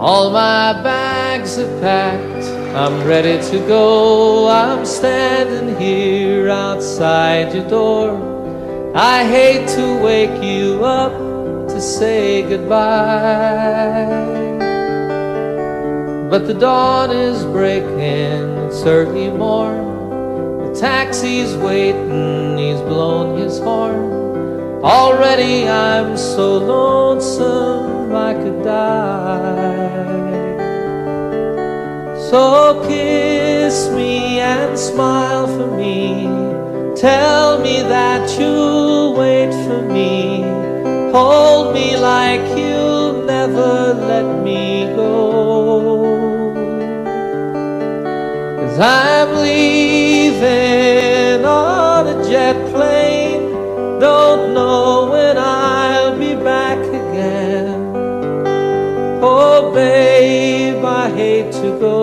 All my bags are packed, I'm ready to go. I'm standing here outside your door. I hate to wake you up to say goodbye, but the dawn is breaking, it's early morn. The taxi's waiting, he's blown his horn. Already I'm so lonesome I could die. So kiss me and smile for me. Tell me that you'll wait for me. Hold me like you'll never let me go. 'Cause I'm leaving on a jet plane. Don't know when I'll be back again. Oh babe, I hate to go.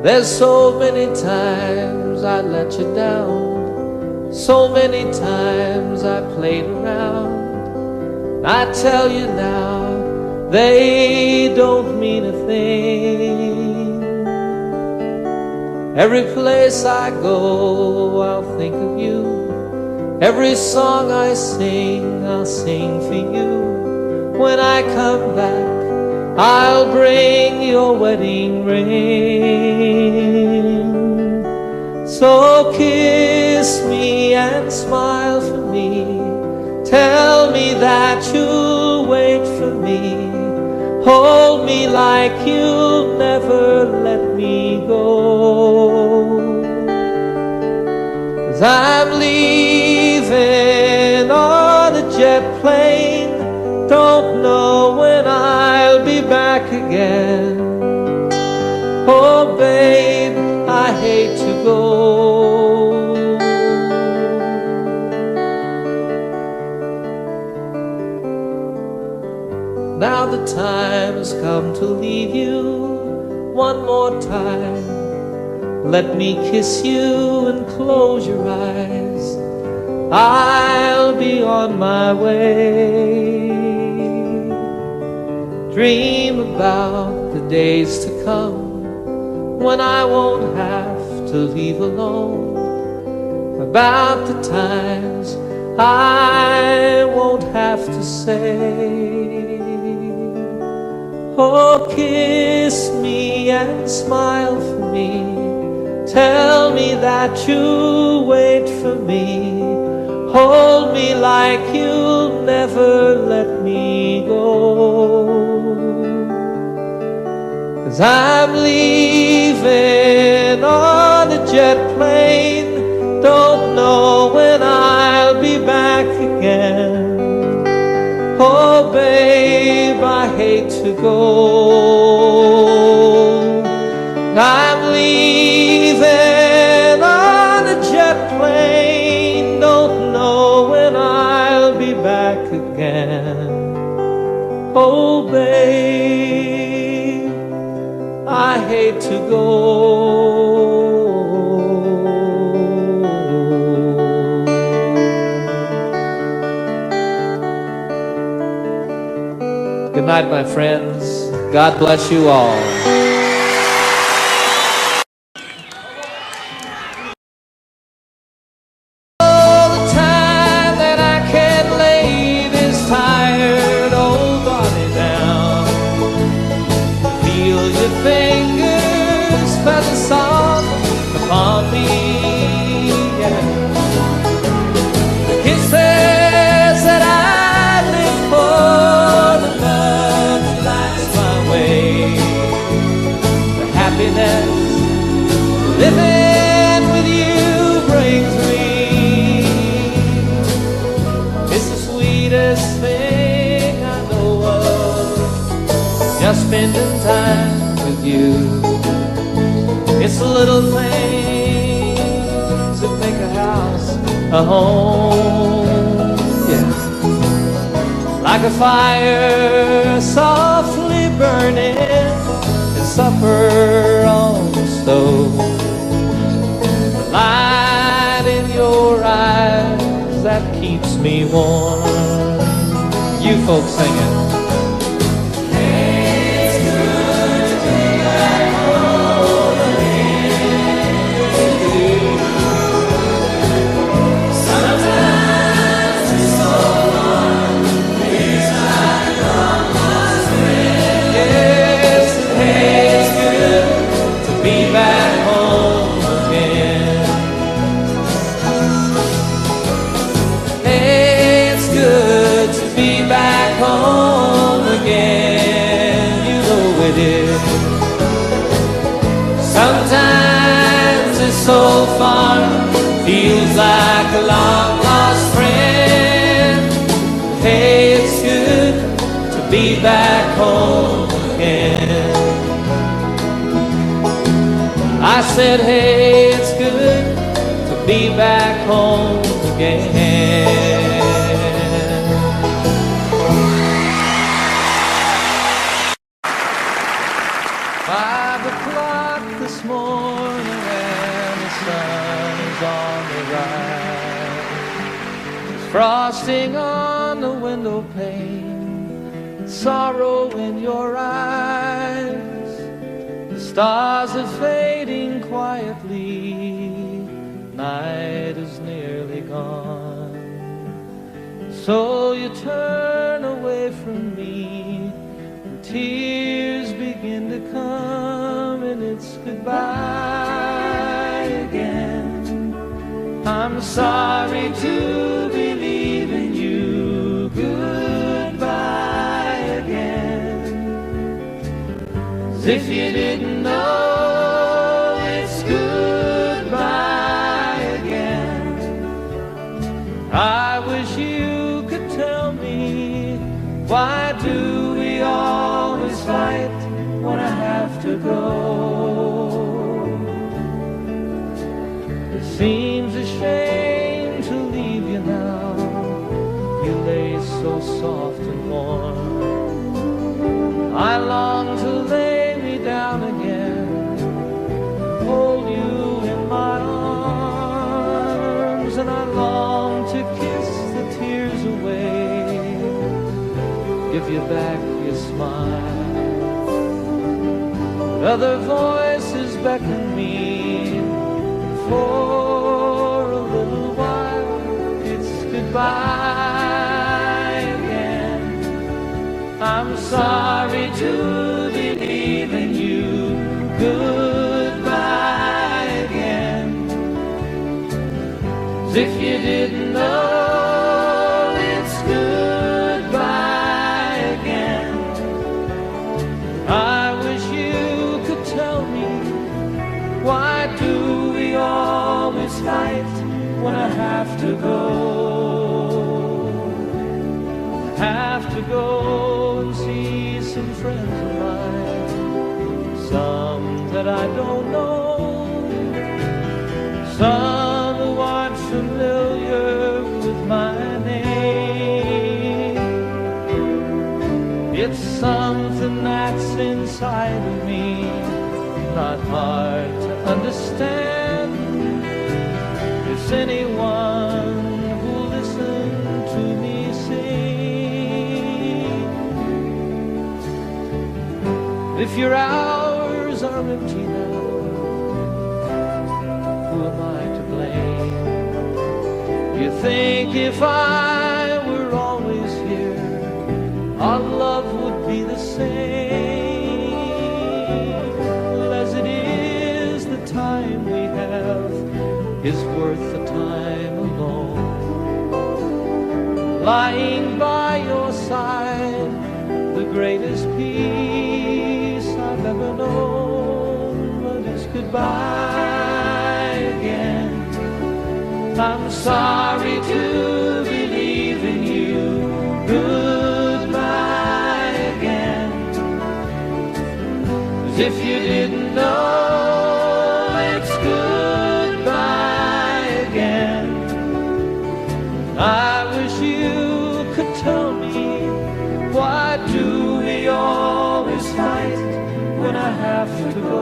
There's so many times I let you down, so many times I played around. I tell you now, they don't mean a thing. Every place I go, I'll think of you. Every song I sing, I'll sing for you. When I come back, I'll bring your wedding ring. So kiss me and smile for me. Tell me that you'll wait for me. Hold me like you'll never let me go. 'Cause I'm leaving on a jet plane. Don't know when I'll be back again. Oh babe, I hate to go. Now the time has come to leave you one more time. Let me kiss you and close your eyes. I'll be on my way. Dream about the days to come when I won't have to leave alone. About the times I won't have to say, oh, kiss me and smile for me. Tell me that you'll wait for me. Hold me like you'll never let me go. 'Cause I'm leaving on a jet plane. Don't know when I'll be back again. Oh babe, I hate to go. I'm leaving on a jet plane. Don't know when I'll be back again. Oh babe, I hate to go. Good night, my friends. God bless you all. All the time that I can lay this tired old body down. Feel your fingers feather soft upon me. Yeah. The kisses that I live for, the love that lights my way, the happiness living with you brings me. It's the sweetest thing I know of, just spending time with you. It's the little things that make a house a home. Yeah. Like a fire softly burning and supper on the stove. The light in your eyes that keeps me warm. You folks sing it. Sometimes it's so far, feels like a long lost friend. Hey, it's good to be back home again. I said, hey, it's good to be back home again. 5 o'clock this morning and the sun is on the rise. There's frosting on the window pane, sorrow in your eyes. The stars are fading quietly, night is nearly gone. So you turn away from me, and tears begin to come, and it's goodbye again. I'm sorry to be leaving you, goodbye again. As if you didn't know, it's goodbye again. I wish you could tell me, why do we always fight when I have to go? It seems a shame to leave you now. You lay so soft and warm. I long to lay me down again, hold you in my arms, and I long to kiss the tears away, give you back your smile. Other voices beckon me, for a little while it's goodbye again. I'm sorry to be leaving you, goodbye again. As if you didn't know, it's goodbye again. I wish you could tell me, why do we always fight when I have to go? I have to go and see some friends of mine, some that I don't know, some who aren't familiar with my name. It's something that's inside of me, not hard to understand. Is anyone who'll listen to me sing? If your hours are empty now, who am I to blame? You think if I were always here, our love would be the same. Well, as it is, the time we have is worth the time alone. Lying by your side, the greatest peace I've ever known. But it's goodbye again. I'm sorry to be leaving you, goodbye again. As if you didn't know, it's goodbye again. I wish you could tell me, why do we always fight when I have to go?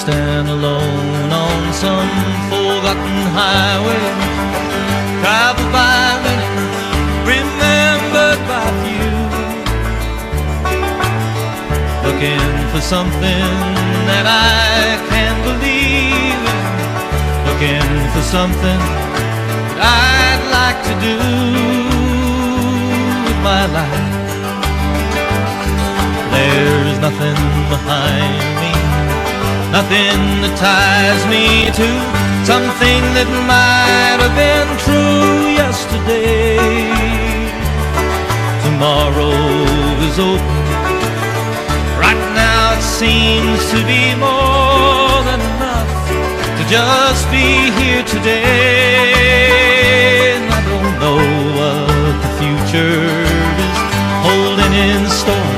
stand alone on some forgotten highway, traveled by many, remembered by few, looking for something that I can believe in, looking for something that I'd like to do with my life. There's nothing behind me, nothing that ties me to something that might have been true yesterday. Tomorrow is open. Right now it seems to be more than enough to just be here today. And I don't know what the future is holding in store.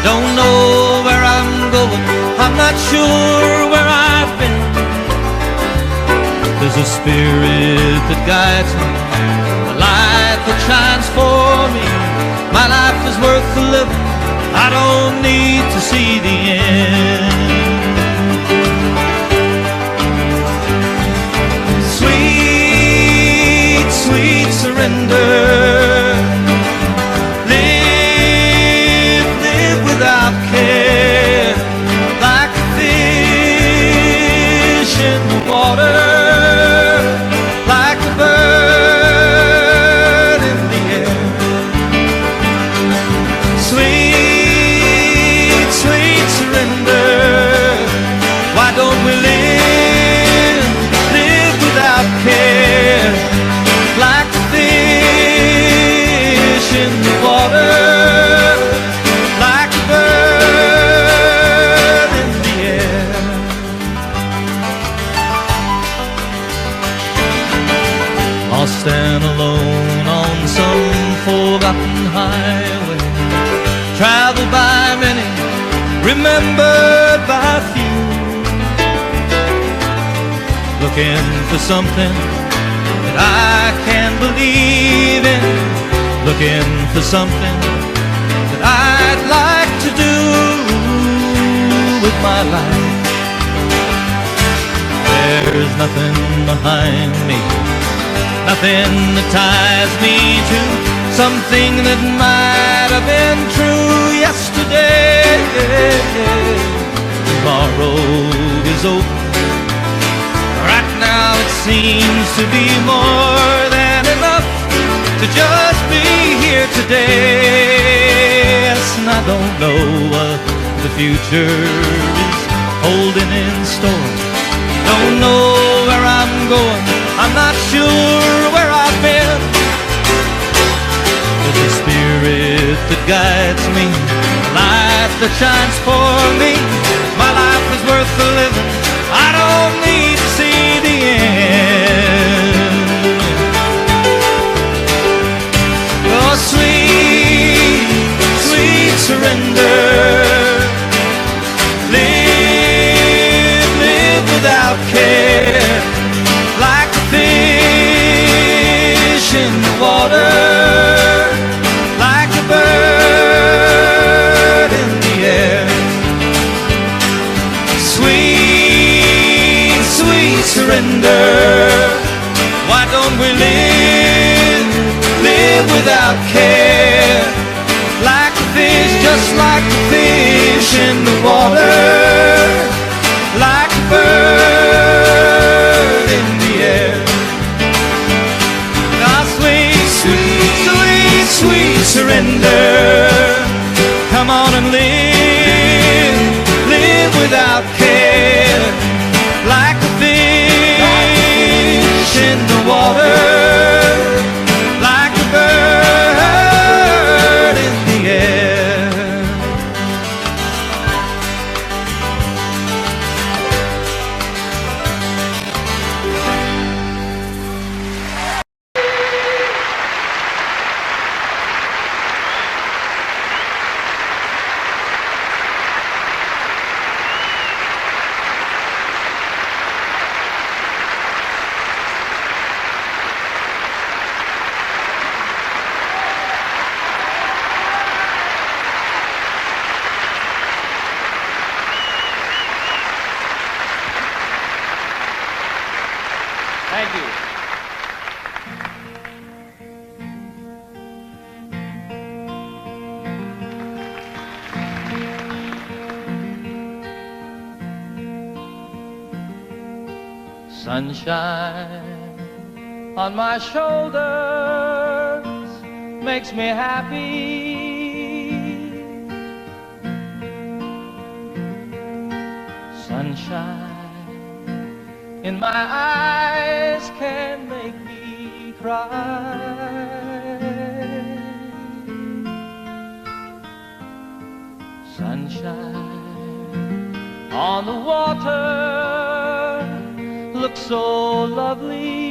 Don't know where I'm going, I'm not sure where I've been. There's a spirit that guides me, a light that shines for me. My life is worth the living, I don't need to see the end. Sweet, sweet surrender. Without care, like a fish in the water, like a bird in the air. Sweet, sweet surrender. Why don't we live without care, like a fish in the water? I'll stand alone on some forgotten highway, traveled by many, remembered by few, looking for something that I can believe in, looking for something that I'd like to do with my life. There's nothing behind me, nothing that ties me to something that might have been true yesterday. Tomorrow is open. Right now it seems to be more than enough to just be here today. Yes, and I don't know what the future is holding in store. Don't know where I'm going, I'm not sure where I've been. There's a spirit that guides me, a light that shines for me. My life is worth the living, I don't need to see the end. Oh, sweet, sweet surrender. Live without care, like a fish in the water, like a bird in the air. Sweet, sweet surrender. Why don't we live without care, like a fish, just like a fish in the water, like a bird in the air. Now sweet, sweet, sweet, sweet surrender. Come on and live without care, like a fish in the water, like a bird in the air. Thank you. Sunshine on my shoulders makes me happy. Sunshine in my eyes can make me cry. Sunshine on the water looks so lovely.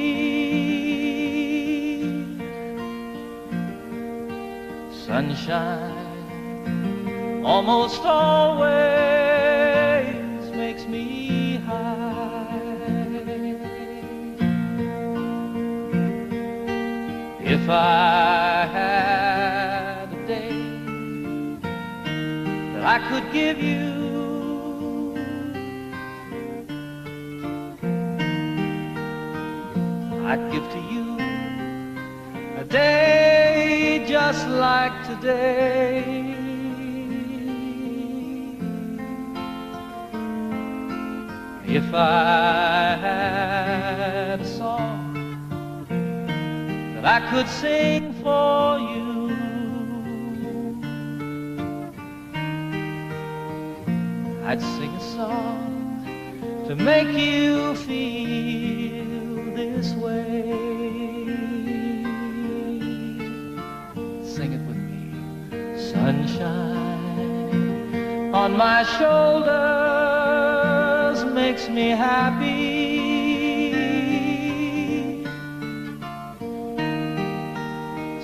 Sunshine almost always makes me high. If I had a day that I could give you, I'd give to you a day just like today. If I had a song that I could sing for you, I'd sing a song to make you feel this way. Sing it with me. Sunshine on my shoulders makes me happy.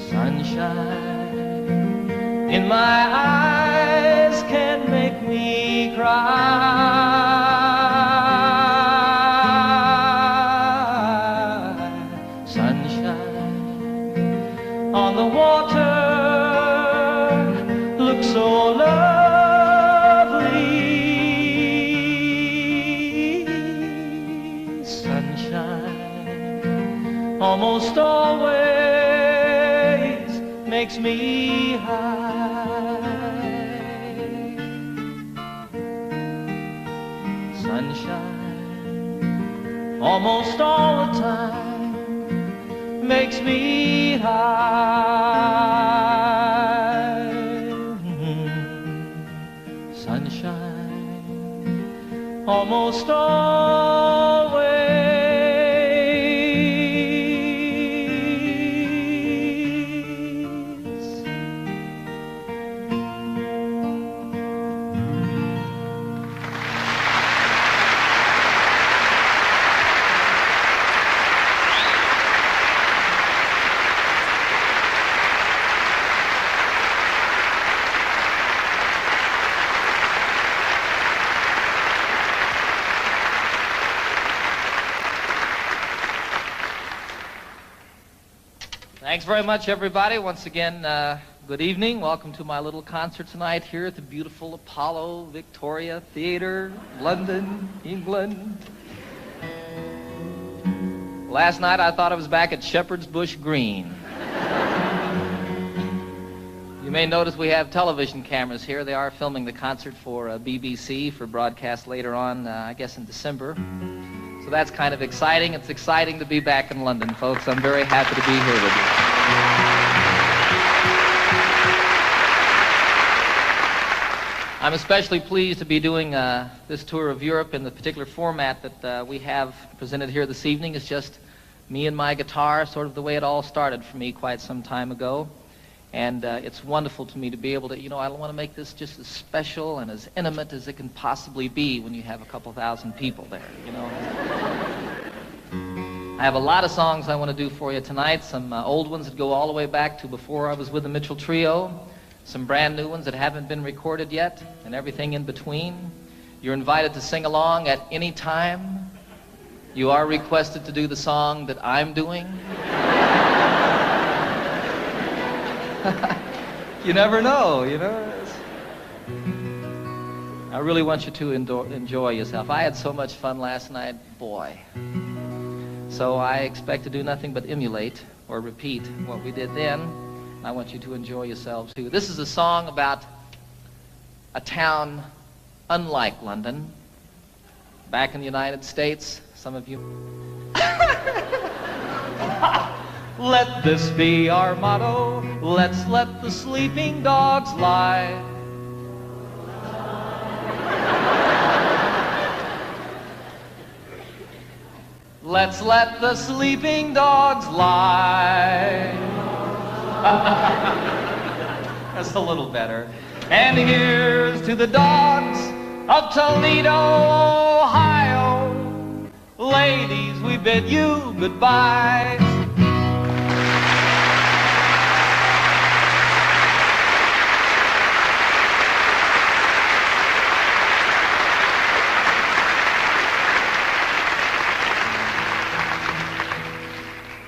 Sunshine in my eyes can make me cry. Sunshine on the water looks so lovely. Sunshine almost always makes me high. Sunshine almost all the time makes me high. Sunshine almost always Thanks very much, everybody. Once again, good evening. Welcome to my little concert tonight here at the beautiful Apollo Victoria Theatre, London, England. Last night, I thought I was back at Shepherd's Bush Green. You may notice we have television cameras here. They are filming the concert for BBC for broadcast later on, I guess in December. So that's kind of exciting. It's exciting to be back in London, folks. I'm very happy to be here with you. I'm especially pleased to be doing this tour of Europe in the particular format that we have presented here this evening. It's just me and my guitar, sort of the way it all started for me quite some time ago. And it's wonderful to me to be able to, I want to make this just as special and as intimate as it can possibly be when you have a couple thousand people there, I have a lot of songs I want to do for you tonight, some old ones that go all the way back to before I was with the Mitchell Trio, some brand new ones that haven't been recorded yet, and everything in between. You're invited to sing along at any time. You are requested to do the song that I'm doing. You never know, I really want you to enjoy yourself. I had so much fun last night, boy. So I expect to do nothing but emulate or repeat what we did then. I want you to enjoy yourselves too. This is a song about a town unlike London. Back in the United States, some of you... Let this be our motto. Let's let the sleeping dogs lie. Let's let the sleeping dogs lie. That's a little better. And here's to the dogs of Toledo, Ohio. Ladies, we bid you goodbye.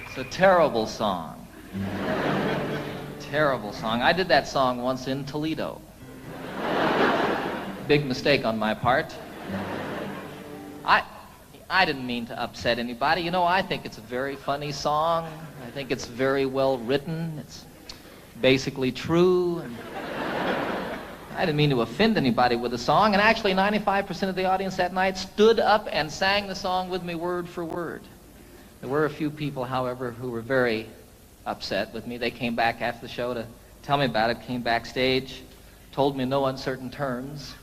It's a terrible song. Terrible song. I did that song once in Toledo. Big mistake on my part. I didn't mean to upset anybody. You know, I think it's a very funny song. I think it's very well written. It's basically true. And I didn't mean to offend anybody with the song. And actually, 95% of the audience that night stood up and sang the song with me word for word. There were a few people, however, who were very upset with me. They came back after the show to tell me about it, came backstage, told me in no uncertain terms,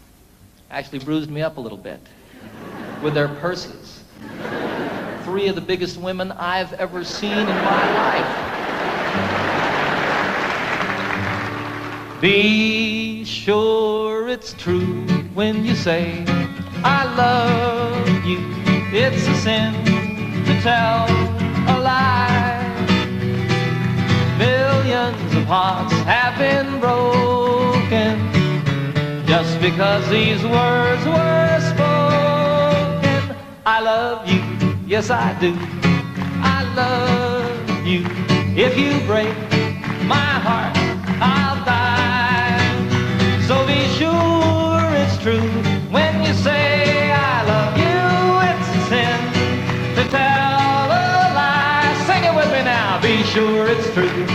actually bruised me up a little bit with their purses. 3 of the biggest women I've ever seen in my life. Be sure it's true when you say, I love you. It's a sin to tell a lie. Millions of hearts have been broken just because these words were spoken. I love you, yes I do. I love you. If you break my heart, I'll die. So be sure it's true when you say I love you. It's a sin to tell a lie. Sing it with me now. Be sure it's true.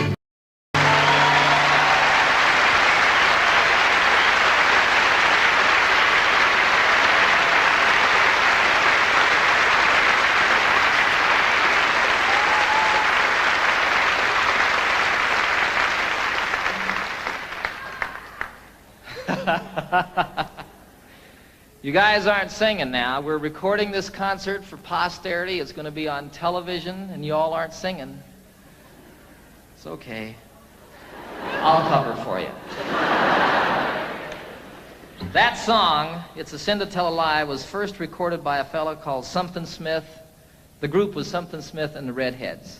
You guys aren't singing now. We're recording this concert for posterity. It's going to be on television, and you all aren't singing. It's okay. I'll cover for you. That song, It's a Sin to Tell a Lie, was first recorded by a fellow called Something Smith. The group was Something Smith and the Redheads.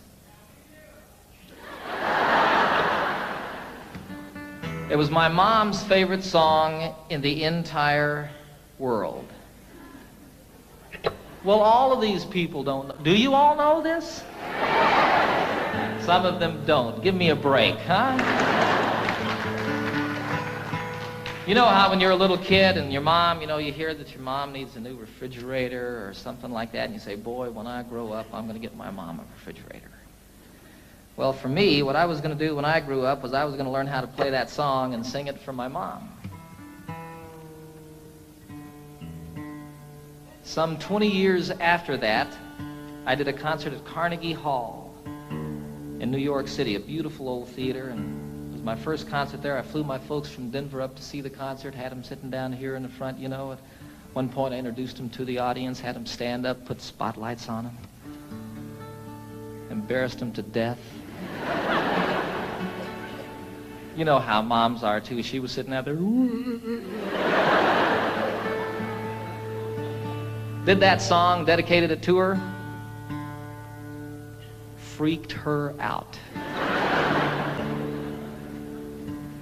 It was my mom's favorite song in the entire world. Well, all of these people don't know. Do you all know this? Some of them don't. Give me a break, huh? You know how when you're a little kid and your mom, you know, you hear that your mom needs a new refrigerator or something like that, and you say, boy, when I grow up, I'm going to get my mom a refrigerator. Well, for me, what I was going to do when I grew up was I was going to learn how to play that song and sing it for my mom. Some 20 years after that, I did a concert at Carnegie Hall in New York City, a beautiful old theater, and it was my first concert there. I flew my folks from Denver up to see the concert, had them sitting down here in the front, you know. At one point, I introduced them to the audience, had them stand up, put spotlights on them, embarrassed them to death. You know how moms are, too. She was sitting out there. Did that song, dedicated it to her. Freaked her out.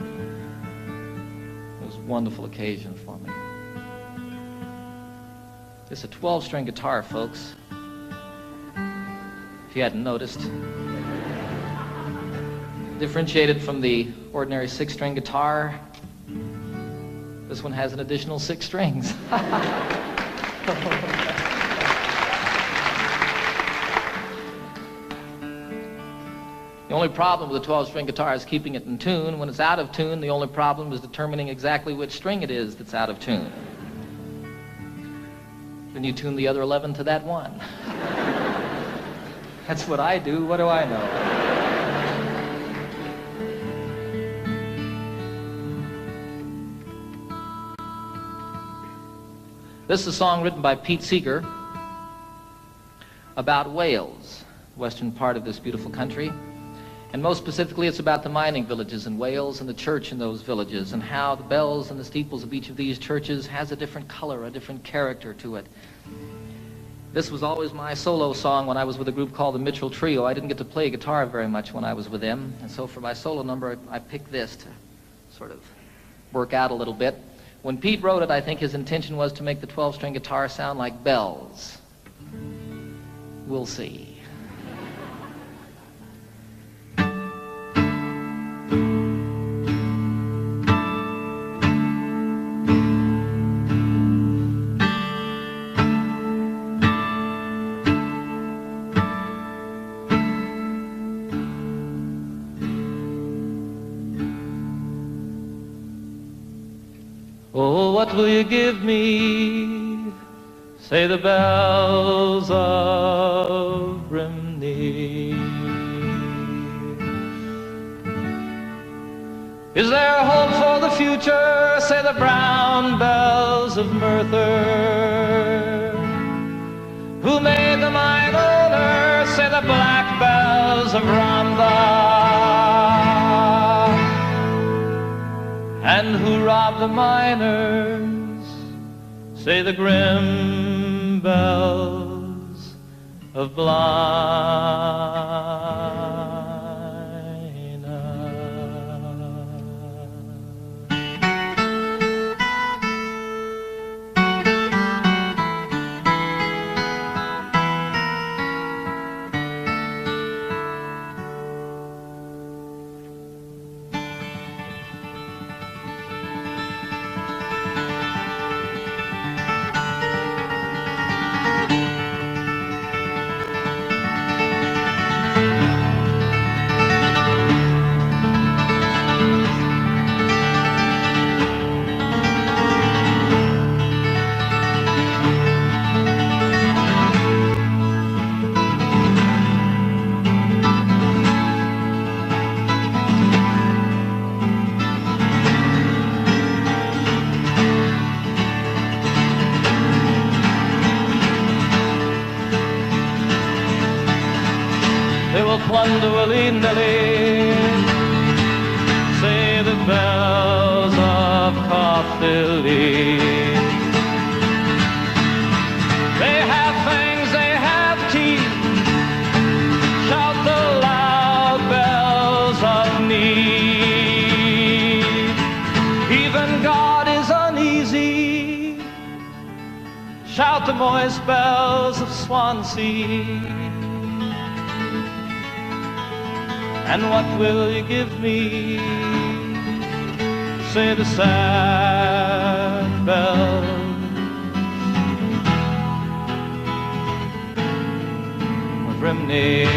It was a wonderful occasion for me. It's a 12-string guitar, folks. If you hadn't noticed. Differentiated from the ordinary 6-string guitar, this one has an additional 6 strings. The only problem with a 12-string guitar is keeping it in tune. When it's out of tune, the only problem is determining exactly which string it is that's out of tune. Then you tune the other 11 to that one. That's what I do. What do I know? This is a song written by Pete Seeger about Wales, the western part of this beautiful country. And most specifically, it's about the mining villages in Wales and the church in those villages and how the bells and the steeples of each of these churches has a different color, a different character to it. This was always my solo song when I was with a group called the Mitchell Trio. I didn't get to play guitar very much when I was with them, and so for my solo number, I picked this to sort of work out a little bit. When Pete wrote it, I think his intention was to make the 12-string guitar sound like bells. We'll see. Oh, what will you give me? Say the bells of Brimney. Is there hope for the future? Say the brown bells of Merthyr. Who made the mine owner? Say the black bells of Rhondda. And who robbed the miners? Say the grim bells of Blaina. They will plunder willy-nilly, say the bells of Caerphilly. They have fangs, they have teeth, shout the loud bells of need. Even God is uneasy, shout the moist bells of Swansea. And what will you give me? Say the sad bells of Brimney.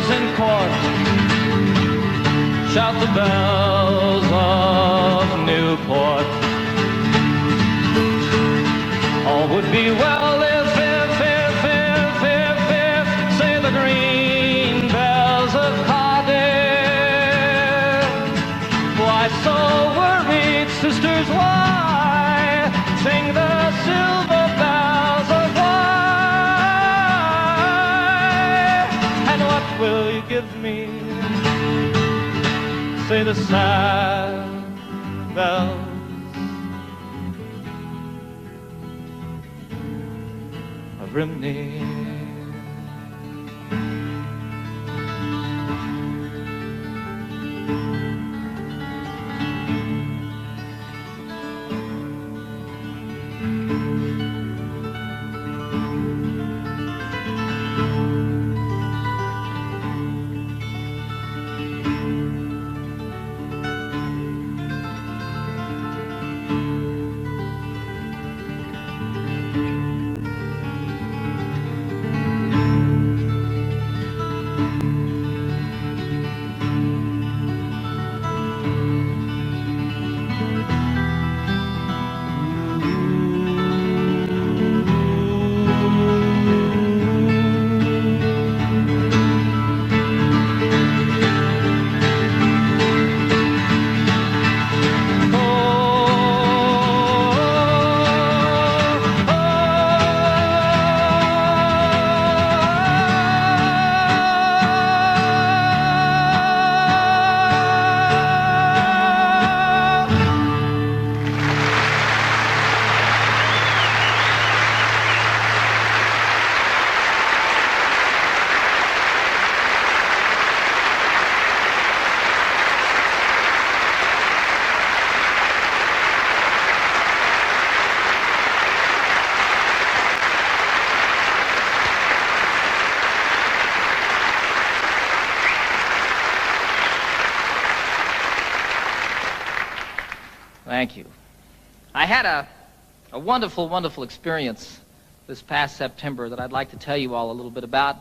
In court, shout the bells of Newport. All would be well if, say the green bells of Cardiff. Why so worried, sisters, why sing the silver bells of will you give me? Say the sad bells of Brimney. Thank you. I had a wonderful, wonderful experience this past September that I'd like to tell you all a little bit about.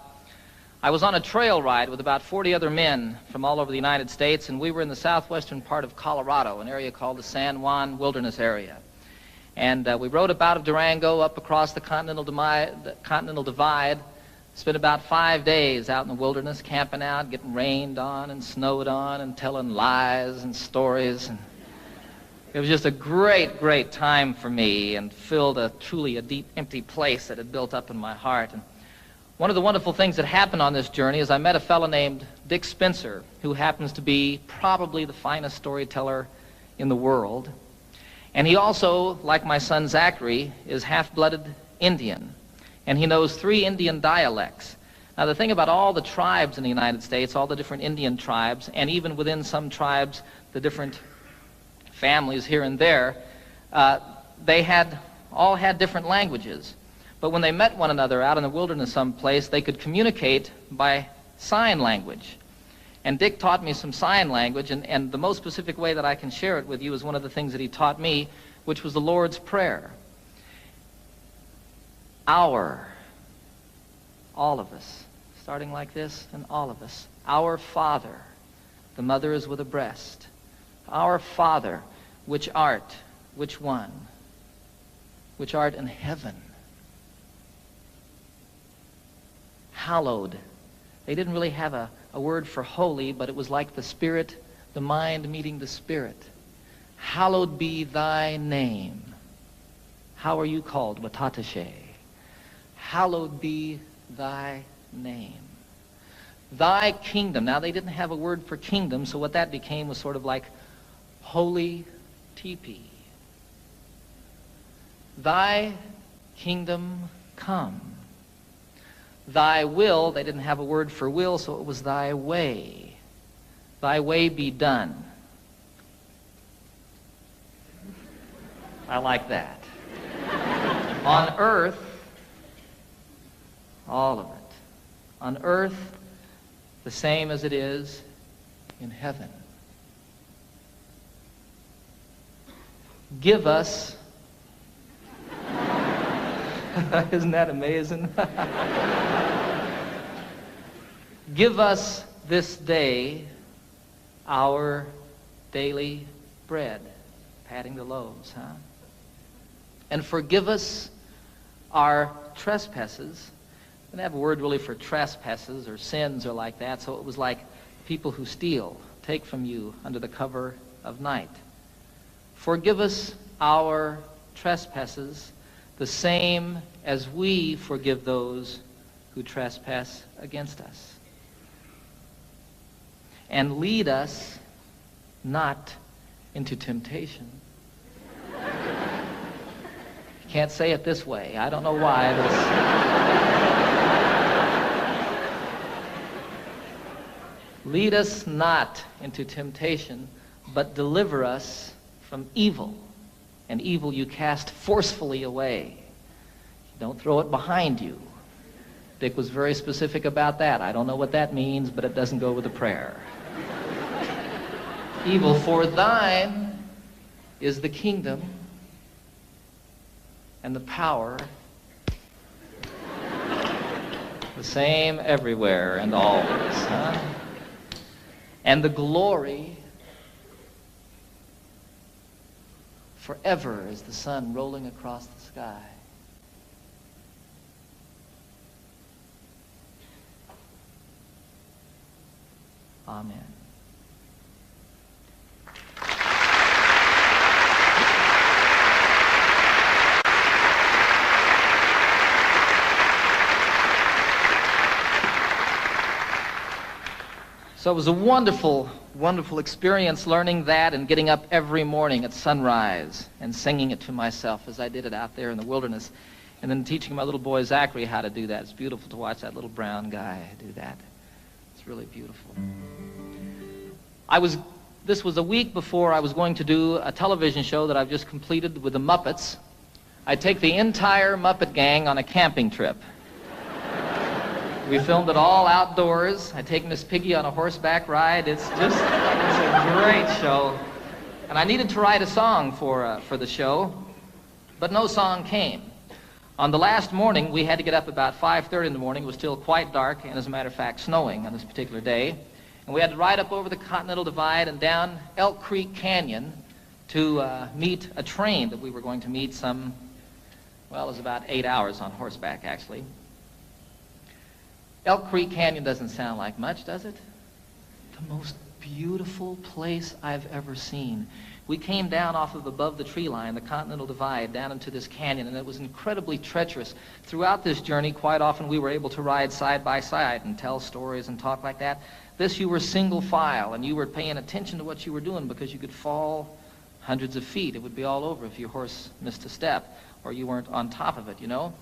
I was on a trail ride with about 40 other men from all over the United States, and we were in the southwestern part of Colorado, an area called the San Juan Wilderness Area. And we rode up out of Durango up across the Continental Divide, spent about 5 days out in the wilderness, camping out, getting rained on and snowed on and telling lies and stories. And it was just a great, great time for me and filled truly a deep, empty place that had built up in my heart. And one of the wonderful things that happened on this journey is I met a fellow named Dick Spencer, who happens to be probably the finest storyteller in the world. And he also, like my son Zachary, is half-blooded Indian. And he knows 3 Indian dialects. Now, the thing about all the tribes in the United States, all the different Indian tribes, and even within some tribes, the different families here and there, they all had different languages. But when they met one another out in the wilderness someplace, they could communicate by sign language. And Dick taught me some sign language, and the most specific way that I can share it with you is one of the things that he taught me, which was the Lord's Prayer. Our, all of us, starting like this, and all of us. Our Father, the mother is with a breast. Our Father, which art, which one? Which art in heaven. Hallowed. They didn't really have a word for holy, but it was like the Spirit, the mind meeting the Spirit. Hallowed be thy name. How are you called? Watatashe. Hallowed be thy name. Thy kingdom. Now, they didn't have a word for kingdom, so what that became was sort of like holy teepee. Thy kingdom come. Thy will, they didn't have a word for will, so it was thy way. Thy way be done. I like that. On earth, all of it. On earth, the same as it is in heaven. Give us, isn't that amazing? Give us this day our daily bread, patting the loaves, huh? And forgive us our trespasses. They didn't have a word really for trespasses or sins or like that, so it was like people who steal, take from you under the cover of night. Forgive us our trespasses, the same as we forgive those who trespass against us. And lead us not into temptation. You can't say it this way. I don't know why. Lead us not into temptation, but deliver us from evil. And evil you cast forcefully away. Don't throw it behind you. Dick was very specific about that. I don't know what that means, but it doesn't go with the prayer. Evil, for thine is the kingdom and the power, the same everywhere and always, huh? And the glory forever as the sun rolling across the sky. Amen. So it was a wonderful, wonderful experience learning that and getting up every morning at sunrise and singing it to myself as I did it out there in the wilderness, and then teaching my little boy Zachary how to do that. It's beautiful to watch that little brown guy do that. It's really beautiful. This was a week before I was going to do a television show that I've just completed with the Muppets. I take the entire Muppet gang on a camping trip. We filmed it all outdoors. I take Miss Piggy on a horseback ride. It's a great show. And I needed to write a song for the show, but no song came. On the last morning, we had to get up about 5:30 in the morning. It was still quite dark, and as a matter of fact, snowing on this particular day. And we had to ride up over the Continental Divide and down Elk Creek Canyon to meet a train that we were going to meet it was about 8 hours on horseback, actually. Elk Creek Canyon doesn't sound like much, does it? The most beautiful place I've ever seen. We came down off of above the tree line, the Continental Divide, down into this canyon, and it was incredibly treacherous. Throughout this journey, quite often we were able to ride side by side and tell stories and talk like that. This, you were single file, and you were paying attention to what you were doing because you could fall hundreds of feet. It would be all over if your horse missed a step or you weren't on top of it, you know.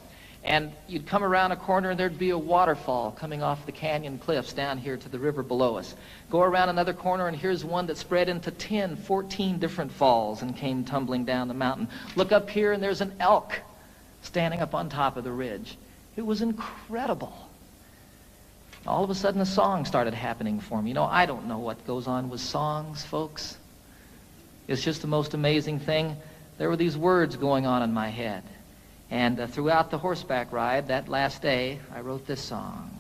And you'd come around a corner and there'd be a waterfall coming off the canyon cliffs down here to the river below us. Go around another corner and here's one that spread into 10, 14 different falls and came tumbling down the mountain. Look up here and there's an elk standing up on top of the ridge. It was incredible. All of a sudden a song started happening for me. You know, I don't know what goes on with songs, folks. It's just the most amazing thing. There were these words going on in my head. And throughout the horseback ride, that last day, I wrote this song.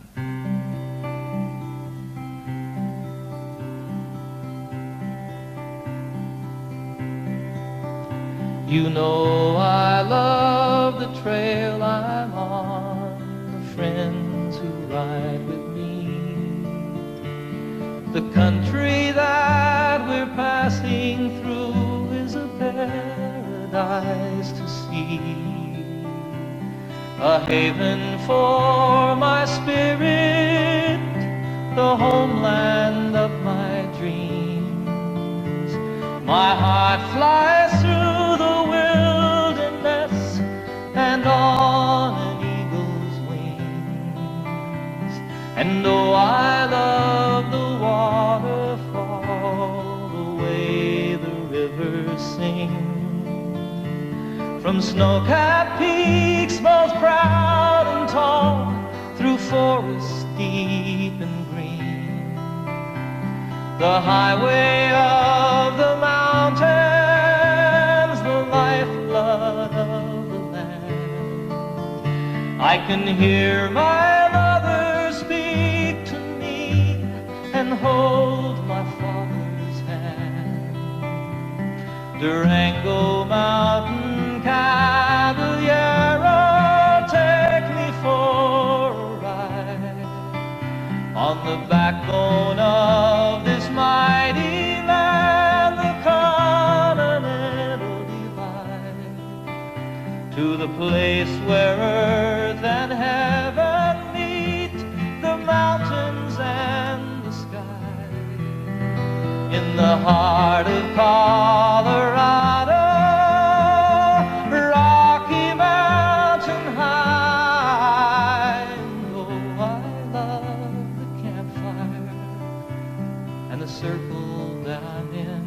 You know I love the trail I'm on, the friends who ride with me. The country that we're passing through is a paradise to see. A haven for my spirit, the homeland of my dreams. My heart flies through the wilderness and on an eagle's wings. And though I love the waterfall, the way the river sings, from snow-capped peaks most proud and tall, through forests deep and green, the highway of the mountains, the lifeblood of the land. I can hear my mother speak to me and hold my father's hand. Durango Mountain Caballero, take me for a ride on the backbone of this mighty land, the Continental Divide, to the place where earth and heaven meet, the mountains and the sky, in the heart of Colorado. Circle that I'm in,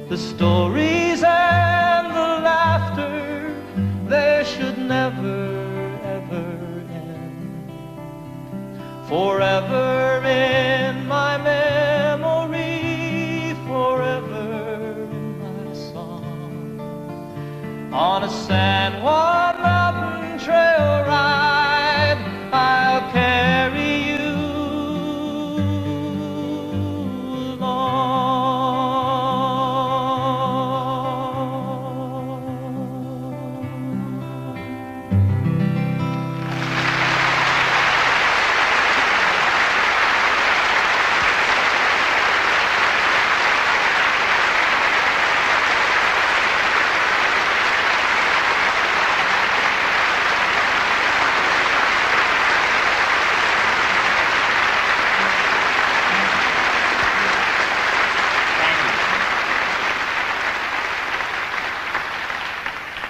the stories and the laughter, they should never, ever end. Forever in my memory, forever in my song. On a San Juan mountain trail ride, I'll carry you.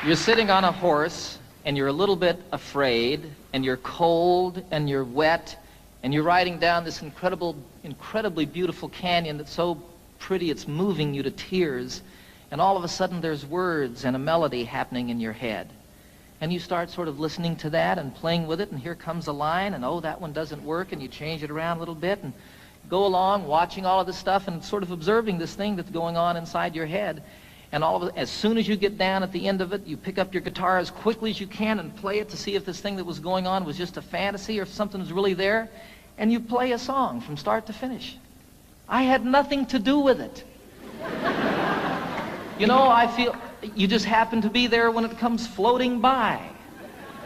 You're sitting on a horse, and you're a little bit afraid, and you're cold, and you're wet, and you're riding down this incredibly beautiful canyon that's so pretty it's moving you to tears, and all of a sudden there's words and a melody happening in your head. And you start sort of listening to that and playing with it, and here comes a line, and oh, that one doesn't work, and you change it around a little bit, and go along watching all of this stuff and sort of observing this thing that's going on inside your head. And all of it, as soon as you get down at the end of it, you pick up your guitar as quickly as you can and play it to see if this thing that was going on was just a fantasy or if something was really there. And you play a song from start to finish. I had nothing to do with it. You know, I feel you just happen to be there when it comes floating by.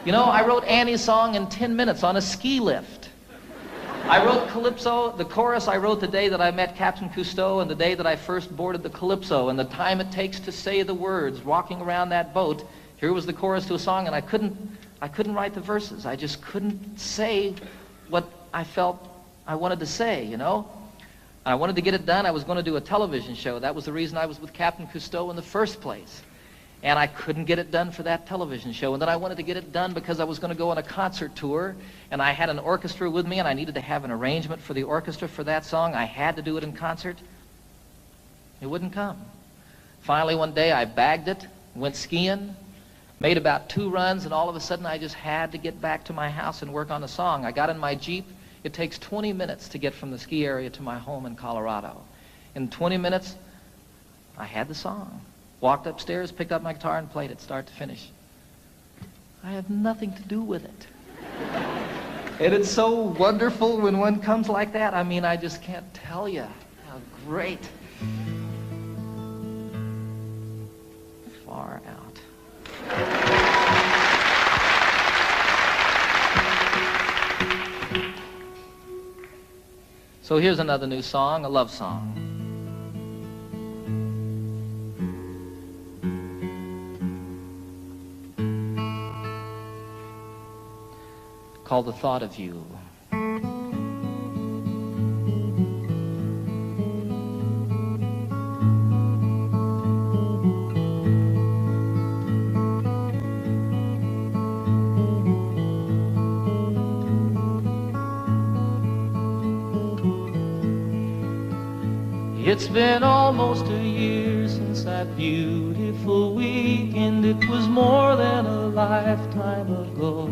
You know, I wrote Annie's song in 10 minutes on a ski lift. I wrote Calypso, the chorus I wrote the day that I met Captain Cousteau and the day that I first boarded the Calypso, and the time it takes to say the words walking around that boat. Here was the chorus to a song, and I couldn't write the verses. I just couldn't say what I felt I wanted to say, you know. I wanted to get it done. I was going to do a television show. That was the reason I was with Captain Cousteau in the first place. And I couldn't get it done for that television show. And then I wanted to get it done because I was going to go on a concert tour, and I had an orchestra with me, and I needed to have an arrangement for the orchestra for that song. I had to do it in concert. It wouldn't come. Finally, one day, I bagged it, went skiing, made about 2 runs, and all of a sudden, I just had to get back to my house and work on the song. I got in my Jeep. It takes 20 minutes to get from the ski area to my home in Colorado. In 20 minutes, I had the song. Walked upstairs, picked up my guitar, and played it start to finish. I had nothing to do with it. And it's so wonderful when one comes like that. I mean, I just can't tell you how great. Far out. So here's another new song, a love song. Called The Thought of You. It's been almost a year since that beautiful weekend. It was more than a lifetime ago.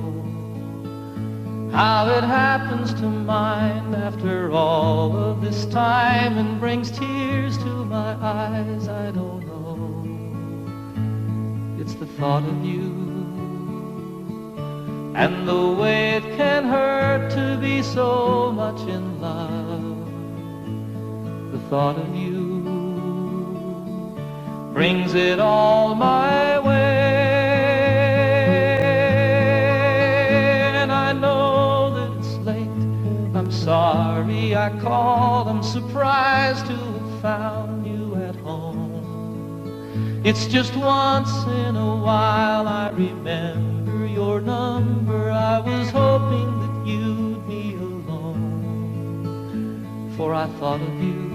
How it happens to mind after all of this time and brings tears to my eyes, I don't know. It's the thought of you and the way it can hurt to be so much in love. The thought of you brings it all my way. Sorry I called, I'm surprised to have found you at home. It's just once in a while I remember your number. I was hoping that you'd be alone, for I thought of you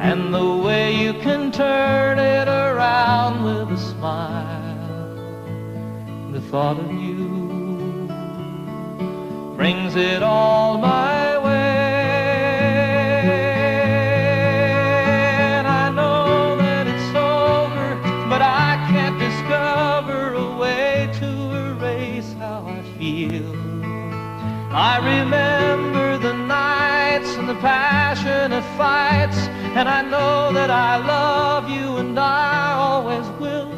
and the way you can turn it around with a smile. The thought of you brings it all my way. And I know that it's over, but I can't discover a way to erase how I feel. I remember the nights and the passionate fights, and I know that I love you and I always will.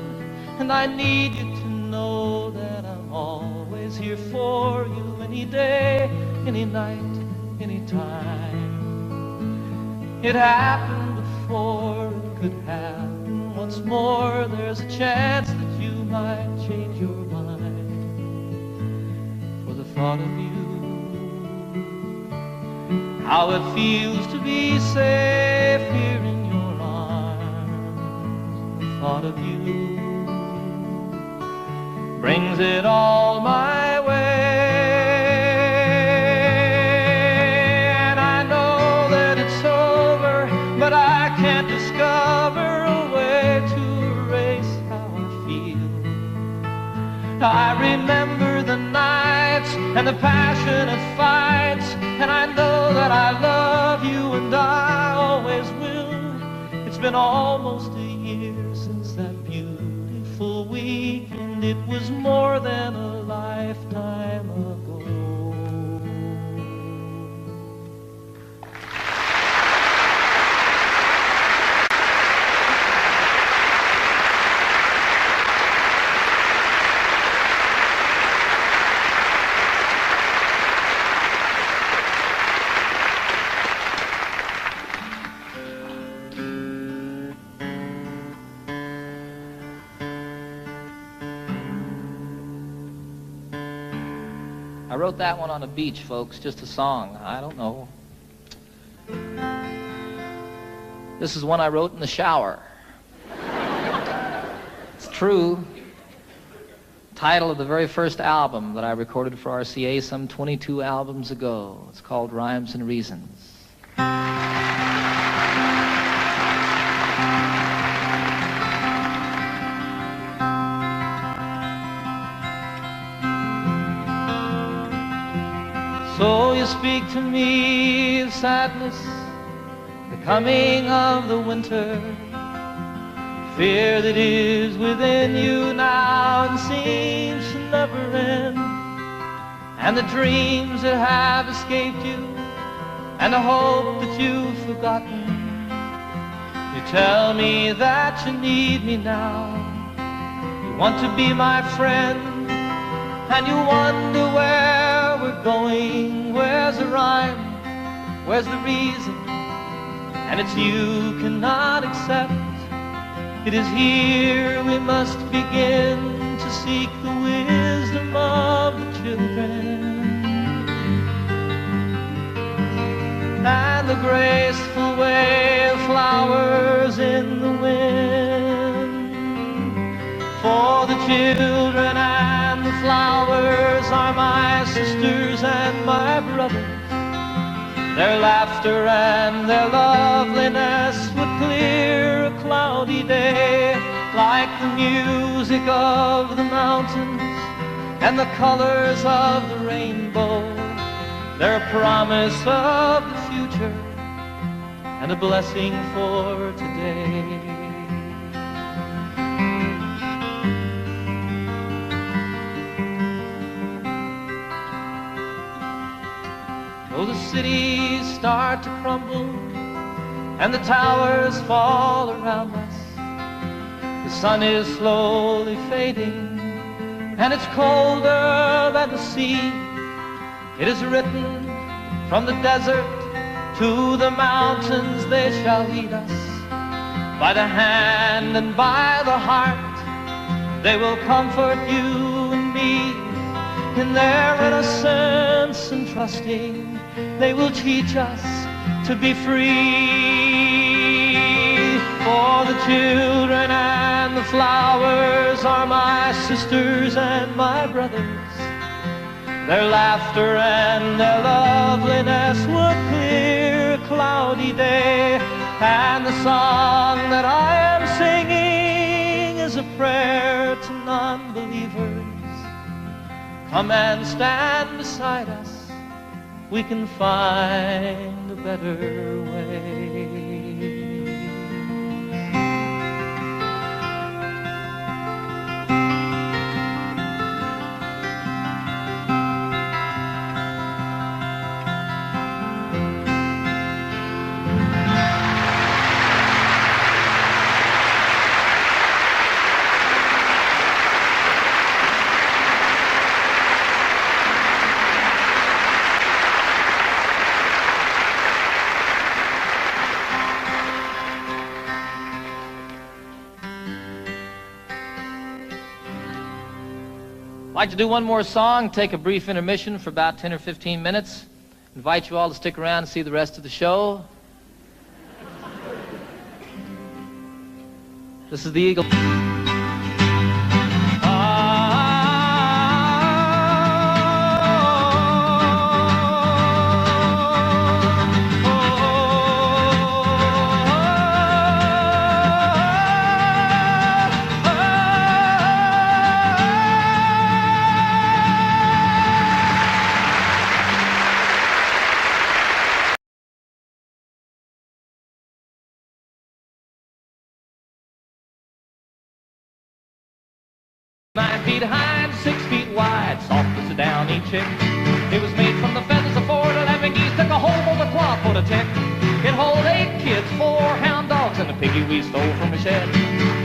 And I need you to know that I'm always here for you. Any day, any night, any time. It happened before, it could happen once more. There's a chance that you might change your mind. For the thought of you, how it feels to be safe here in your arms. The thought of you brings it all my way. But I can't discover a way to erase how I feel. I remember the nights and the passionate fights, and I know that I love you and I always will. It's been almost a year since that beautiful weekend. It was more than a lifetime ago. I wrote that one on a beach, folks, just a song. I don't know. This is one I wrote in the shower. It's true. Title of the very first album that I recorded for RCA some 22 albums ago. It's called Rhymes and Reasons. So you speak to me of sadness, the coming of the winter, fear that is within you now and seems to never end, and the dreams that have escaped you, and the hope that you've forgotten. You tell me that you need me now, you want to be my friend, and you wonder where we're going, where's the rhyme, where's the reason, and it's you cannot accept. It is here we must begin to seek the wisdom of the children, and the graceful way of flowers in the wind. For the children and the flowers are my sisters and my brothers. Their laughter and their loveliness would clear a cloudy day, like the music of the mountains and the colors of the rainbow. They're a promise of the future and a blessing for today. Though the cities start to crumble and the towers fall around us, the sun is slowly fading and it's colder than the sea. It is written from the desert to the mountains, they shall lead us by the hand and by the heart. They will comfort you and me in their innocence and trusting. They will teach us to be free. For the children and the flowers are my sisters and my brothers. Their laughter and their loveliness would clear a cloudy day. And the song that I am singing is a prayer to non-believers. Come and stand beside us. We can find a better way. I'd like to do one more song, take a brief intermission for about 10 or 15 minutes. Invite you all to stick around and see the rest of the show. This is the Eagle. High and 6 feet wide, soft as a downy chick. It was made from the feathers of 4 to 11 geese, took a whole bolt of cloth for the tick. It hold 8 kids, 4 hound dogs, and a piggy we stole from a shed.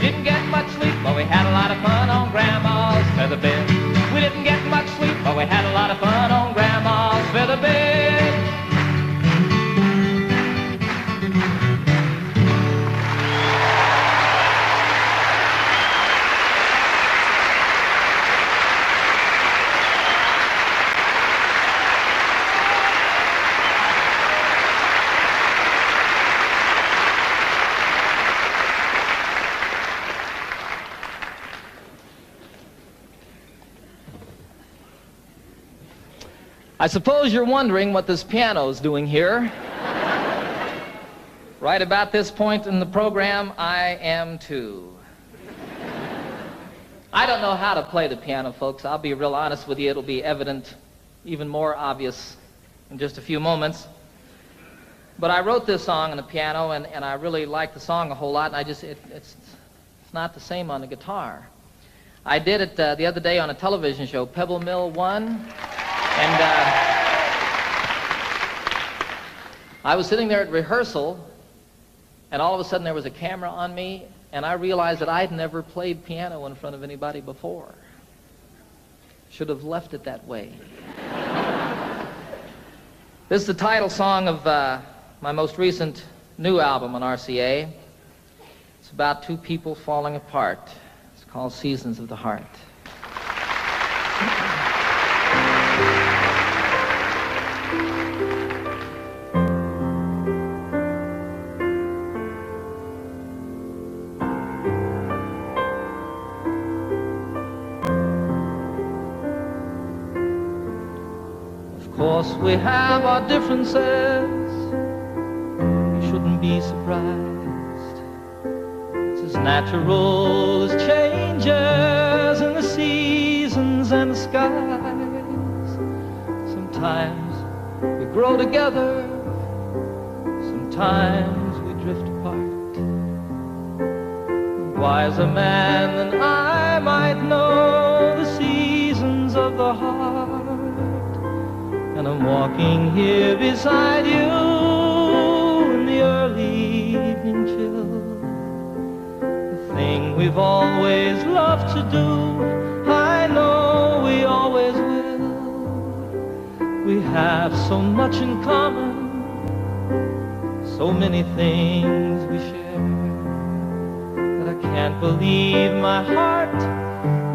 Didn't get much sleep, but we had a lot of fun on Grandma's feather bed. We didn't get much sleep, but we had a lot of fun on Grandma's feather bed. I suppose you're wondering what this piano's doing here. Right about this point in the program, I am too. I don't know how to play the piano, folks. I'll be real honest with you. It'll be evident, even more obvious in just a few moments. But I wrote this song on the piano, and I really like the song a whole lot, and it's not the same on the guitar. I did it the other day on a television show, Pebble Mill 1, and I was sitting there at rehearsal, and all of a sudden there was a camera on me, and I realized that I'd never played piano in front of anybody before. Should have left it that way. This is the title song of my most recent new album on RCA. It's about two people falling apart. It's called Seasons of the Heart. Of course, we have our differences. You shouldn't be surprised. It's as natural as changes in the seasons and the skies. Sometimes we grow together, sometimes we drift apart. A wiser man than I might know the seasons of the heart. And I'm walking here beside you in the early evening chill. The thing we've always loved to do, I know we always will. We have so much in common, so many things we share, that I can't believe my heart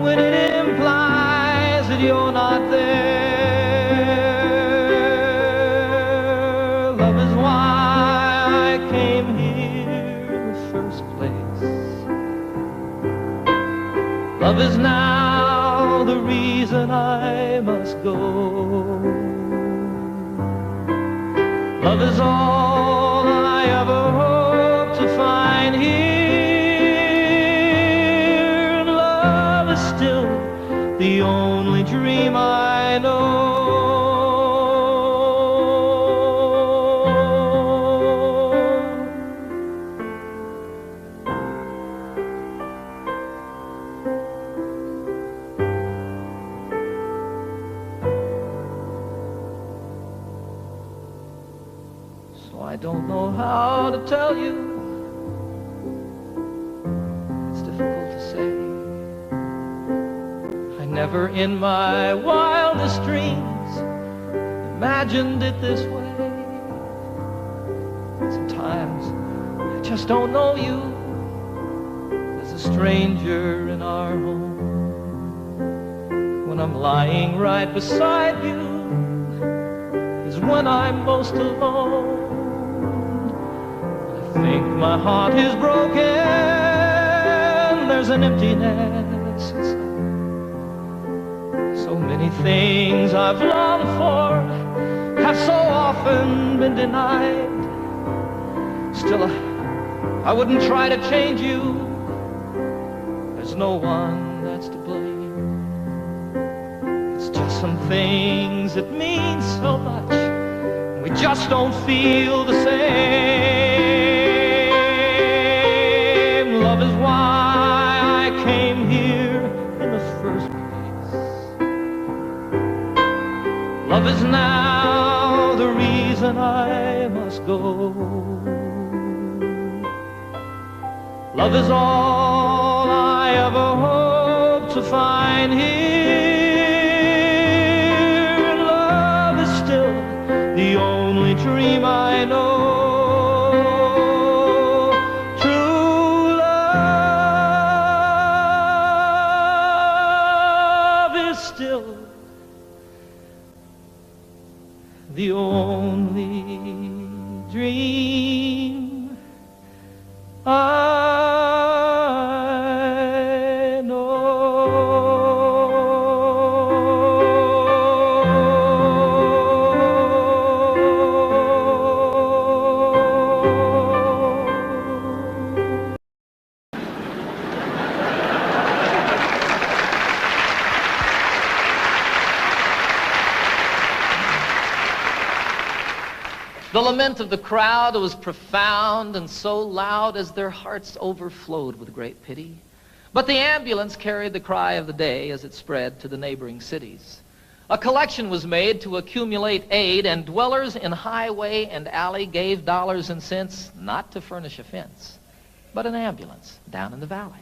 when it implies that you're not there. Love is now the reason I must go. Love is all I ever hope to find here. And love is still the only dream I know. I don't know how to tell you. It's difficult to say. I never in my wildest dreams imagined it this way. Sometimes I just don't know you as a stranger in our home. When I'm lying right beside you is when I'm most alone. I think my heart is broken. There's an emptiness inside. So many things I've longed for have so often been denied. Still, I wouldn't try to change you. There's no one that's to blame. It's just some things that mean so much. We just don't feel the same. Love is why I came here in the first place. Love is now the reason I must go. Love is all I ever hope to find here. Love is still the only dream I know. True love is still the only dream I know. The lament of the crowd was profound and so loud as their hearts overflowed with great pity. But the ambulance carried the cry of the day as it spread to the neighboring cities. A collection was made to accumulate aid, and dwellers in highway and alley gave dollars and cents not to furnish a fence, but an ambulance down in the valley.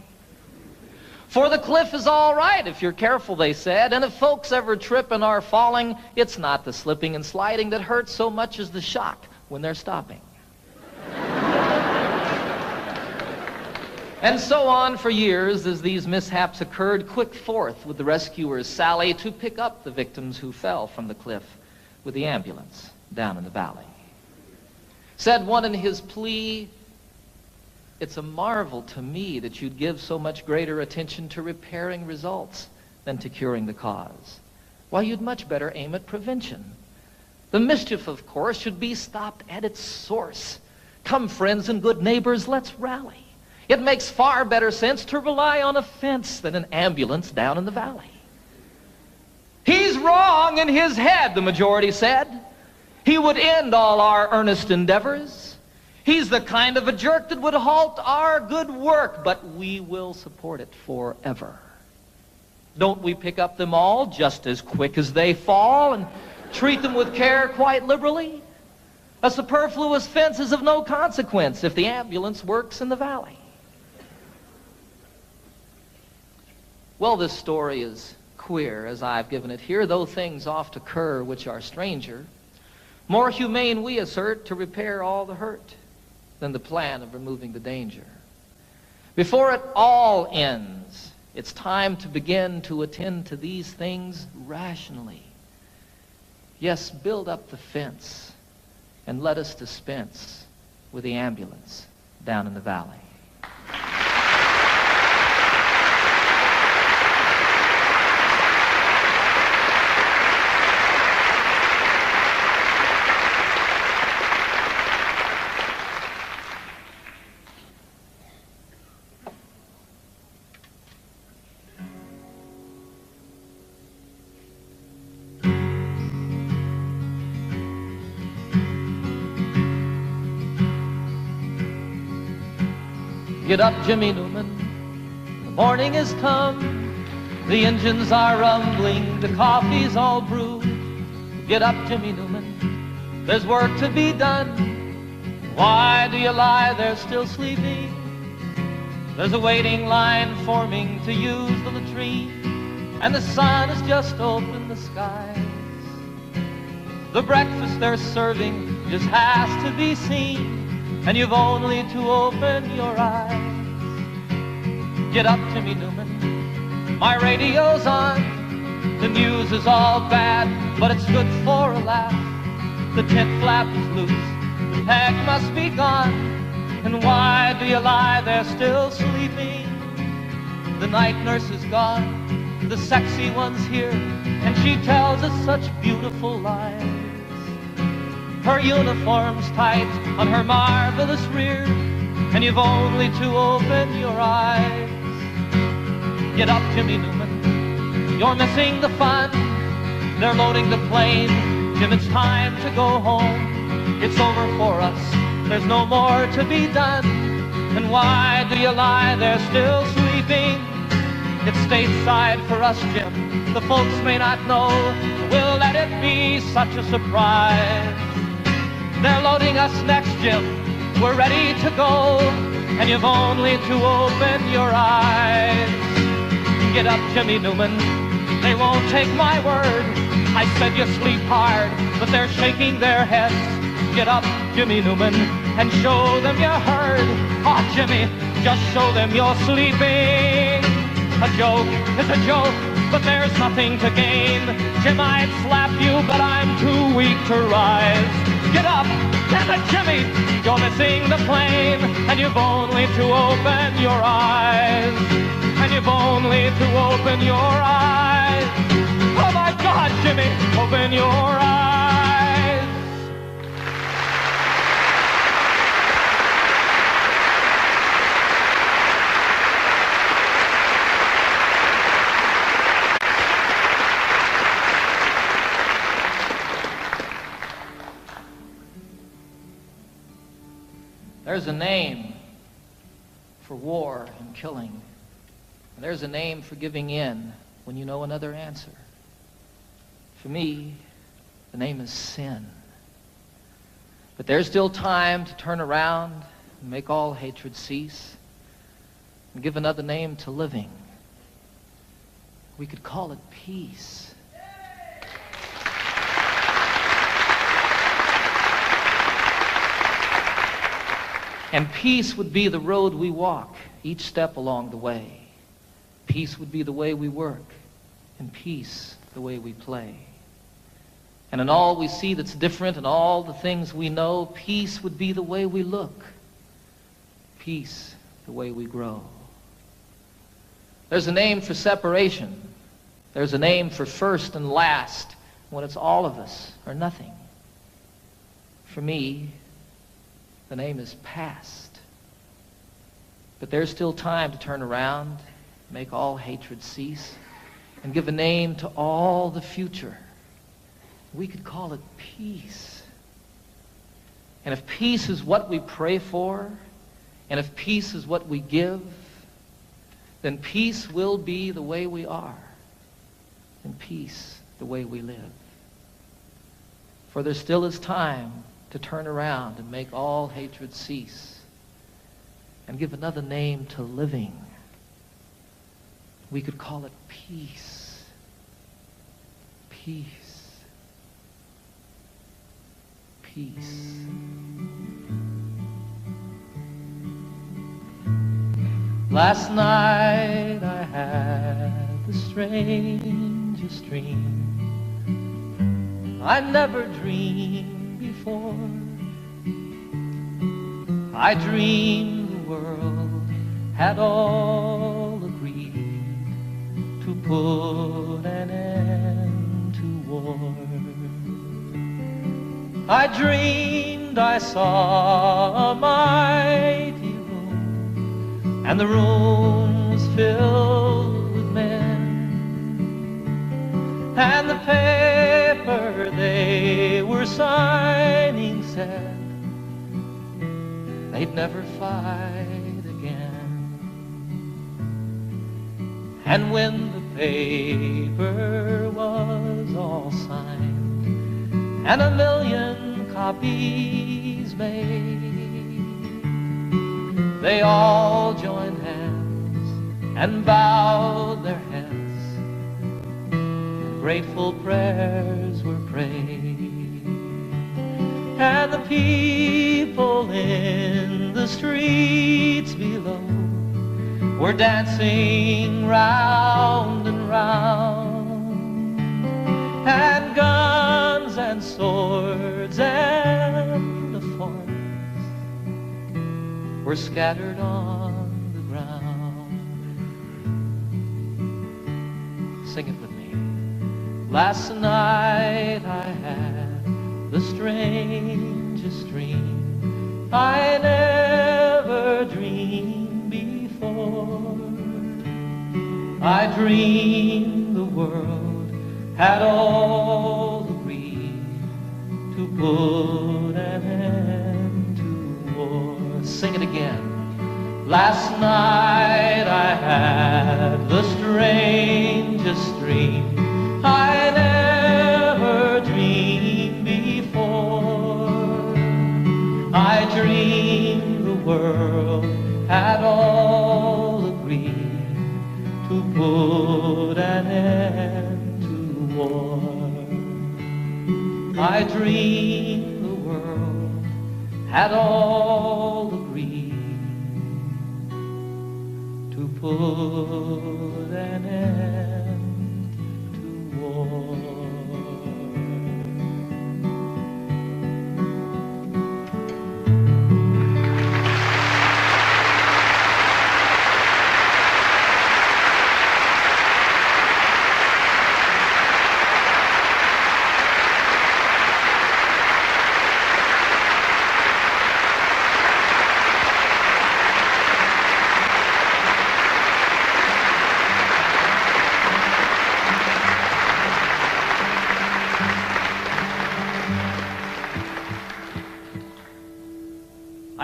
For the cliff is all right if you're careful, they said, and if folks ever trip and are falling, it's not the slipping and sliding that hurts so much as the shock when they're stopping. And so on for years as these mishaps occurred, quick forth with the rescuers sally to pick up the victims who fell from the cliff with the ambulance down in the valley. Said one in his plea, "It's a marvel to me that you'd give so much greater attention to repairing results than to curing the cause. Why, you'd much better aim at prevention. The mischief, of course, should be stopped at its source. Come, friends and good neighbors, let's rally. It makes far better sense to rely on a fence than an ambulance down in the valley." "He's wrong in his head," the majority said. "He would end all our earnest endeavors. He's the kind of a jerk that would halt our good work, but we will support it forever. Don't we pick up them all just as quick as they fall and treat them with care quite liberally? A superfluous fence is of no consequence if the ambulance works in the valley." Well, this story is queer as I've given it here, though things oft occur which are stranger. More humane, we assert, to repair all the hurt than the plan of removing the danger. Before it all ends, it's time to begin to attend to these things rationally. Yes, build up the fence and let us dispense with the ambulance down in the valley. Get up, Jimmy Newman, the morning has come. The engines are rumbling, the coffee's all brewed. Get up, Jimmy Newman, there's work to be done. Why do you lie there still sleeping? There's a waiting line forming to use the latrine, and the sun has just opened the skies. The breakfast they're serving just has to be seen, and you've only to open your eyes. Get up, Jimmy Newman, my radio's on. The news is all bad, but it's good for a laugh. The tent flap is loose, the peg must be gone. And why do you lie there still sleeping? The night nurse is gone, the sexy one's here, and she tells us such beautiful lies. Her uniform's tight on her marvelous rear, and you've only to open your eyes. Get up, Jimmy Newman, you're missing the fun. They're loading the plane, Jim, it's time to go home. It's over for us, there's no more to be done. And why do you lie there still sleeping? It's stateside for us, Jim, the folks may not know. We'll let it be such a surprise. They're loading us next, Jim, we're ready to go, and you've only to open your eyes. Get up, Jimmy Newman, they won't take my word. I said you sleep hard, but they're shaking their heads. Get up, Jimmy Newman, and show them you heard. Oh, Jimmy, just show them you're sleeping. A joke is a joke, but there's nothing to gain. Jim, I'd slap you, but I'm too weak to rise. Get up, damn it, Jimmy, you're missing the plane, and you've only to open your eyes. And you've only to open your eyes. Oh my God, Jimmy, open your eyes. There's a name for war and killing. And there's a name for giving in when you know another answer. For me, the name is sin. But there's still time to turn around and make all hatred cease and give another name to living. We could call it peace. And peace would be the road we walk each step along the way. Peace would be the way we work, and peace the way we play. And in all we see that's different and all the things we know, peace would be the way we look. Peace the way we grow. There's a name for separation. There's a name for first and last when it's all of us or nothing. For me, the name is past. But there's still time to turn around, make all hatred cease, and give a name to all the future. We could call it peace. And if peace is what we pray for, and if peace is what we give, then peace will be the way we are, and peace the way we live. For there still is time to turn around and make all hatred cease, and give another name to living. We could call it peace. Peace. Peace. Last night I had the strangest dream I never dreamed before. I dreamed the world had all agreed to put an end to war. I dreamed I saw a mighty room, and the room was filled with men, and the paper they were signing said they'd never fight again. And when the paper was all signed and 1,000,000 copies made, they all joined hands and bowed their heads, and grateful prayers were prayed. And the people in the streets below were dancing round and round, and guns and swords and the forms were scattered on the ground. Sing it with me. Last night I had the strangest dream I never dreamed before. I dreamed the world had all agreed to put an end to war. Sing it again. Last night I had the strangest dream I never dreamed before. I dreamed the world had all agreed to put an end to war. I dreamed the world had all agreed to put an end to war.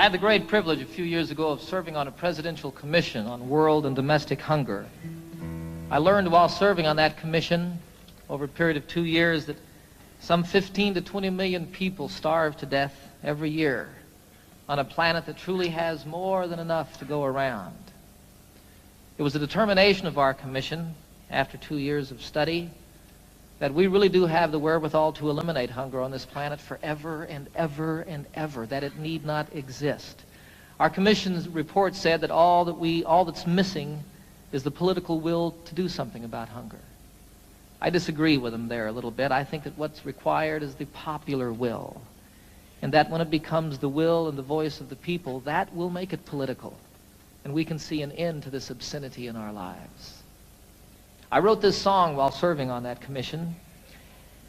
had the great privilege a few years ago of serving on a presidential commission on world and domestic hunger. I learned while serving on that commission over a period of 2 years that some 15 to 20 million people starve to death every year on a planet that truly has more than enough to go around. It was the determination of our commission, after 2 years of study, that we really do have the wherewithal to eliminate hunger on this planet forever and ever and ever, that it need not exist. Our commission's report said that all that's missing is the political will to do something about hunger. I disagree with them there a little bit. I think that what's required is the popular will, and that when it becomes the will and the voice of the people, that will make it political, and we can see an end to this obscenity in our lives. I wrote this song while serving on that commission,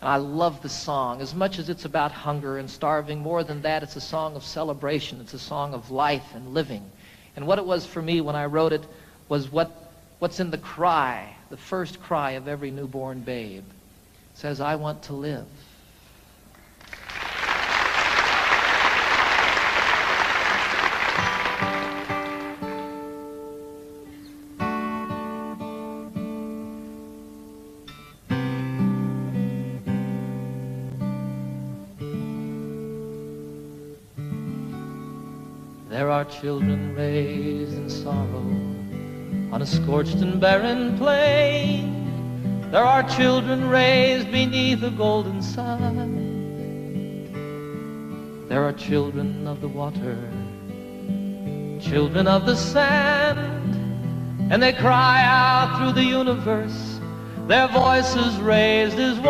and I love the song. As much as it's about hunger and starving, more than that, it's a song of celebration. It's a song of life and living. And what it was for me when I wrote it was what's in the cry, the first cry of every newborn babe. It says, I want to live. There are children raised in sorrow on a scorched and barren plain. There are children raised beneath a golden sun. There are children of the water, children of the sand, and they cry out through the universe, their voices raised as one.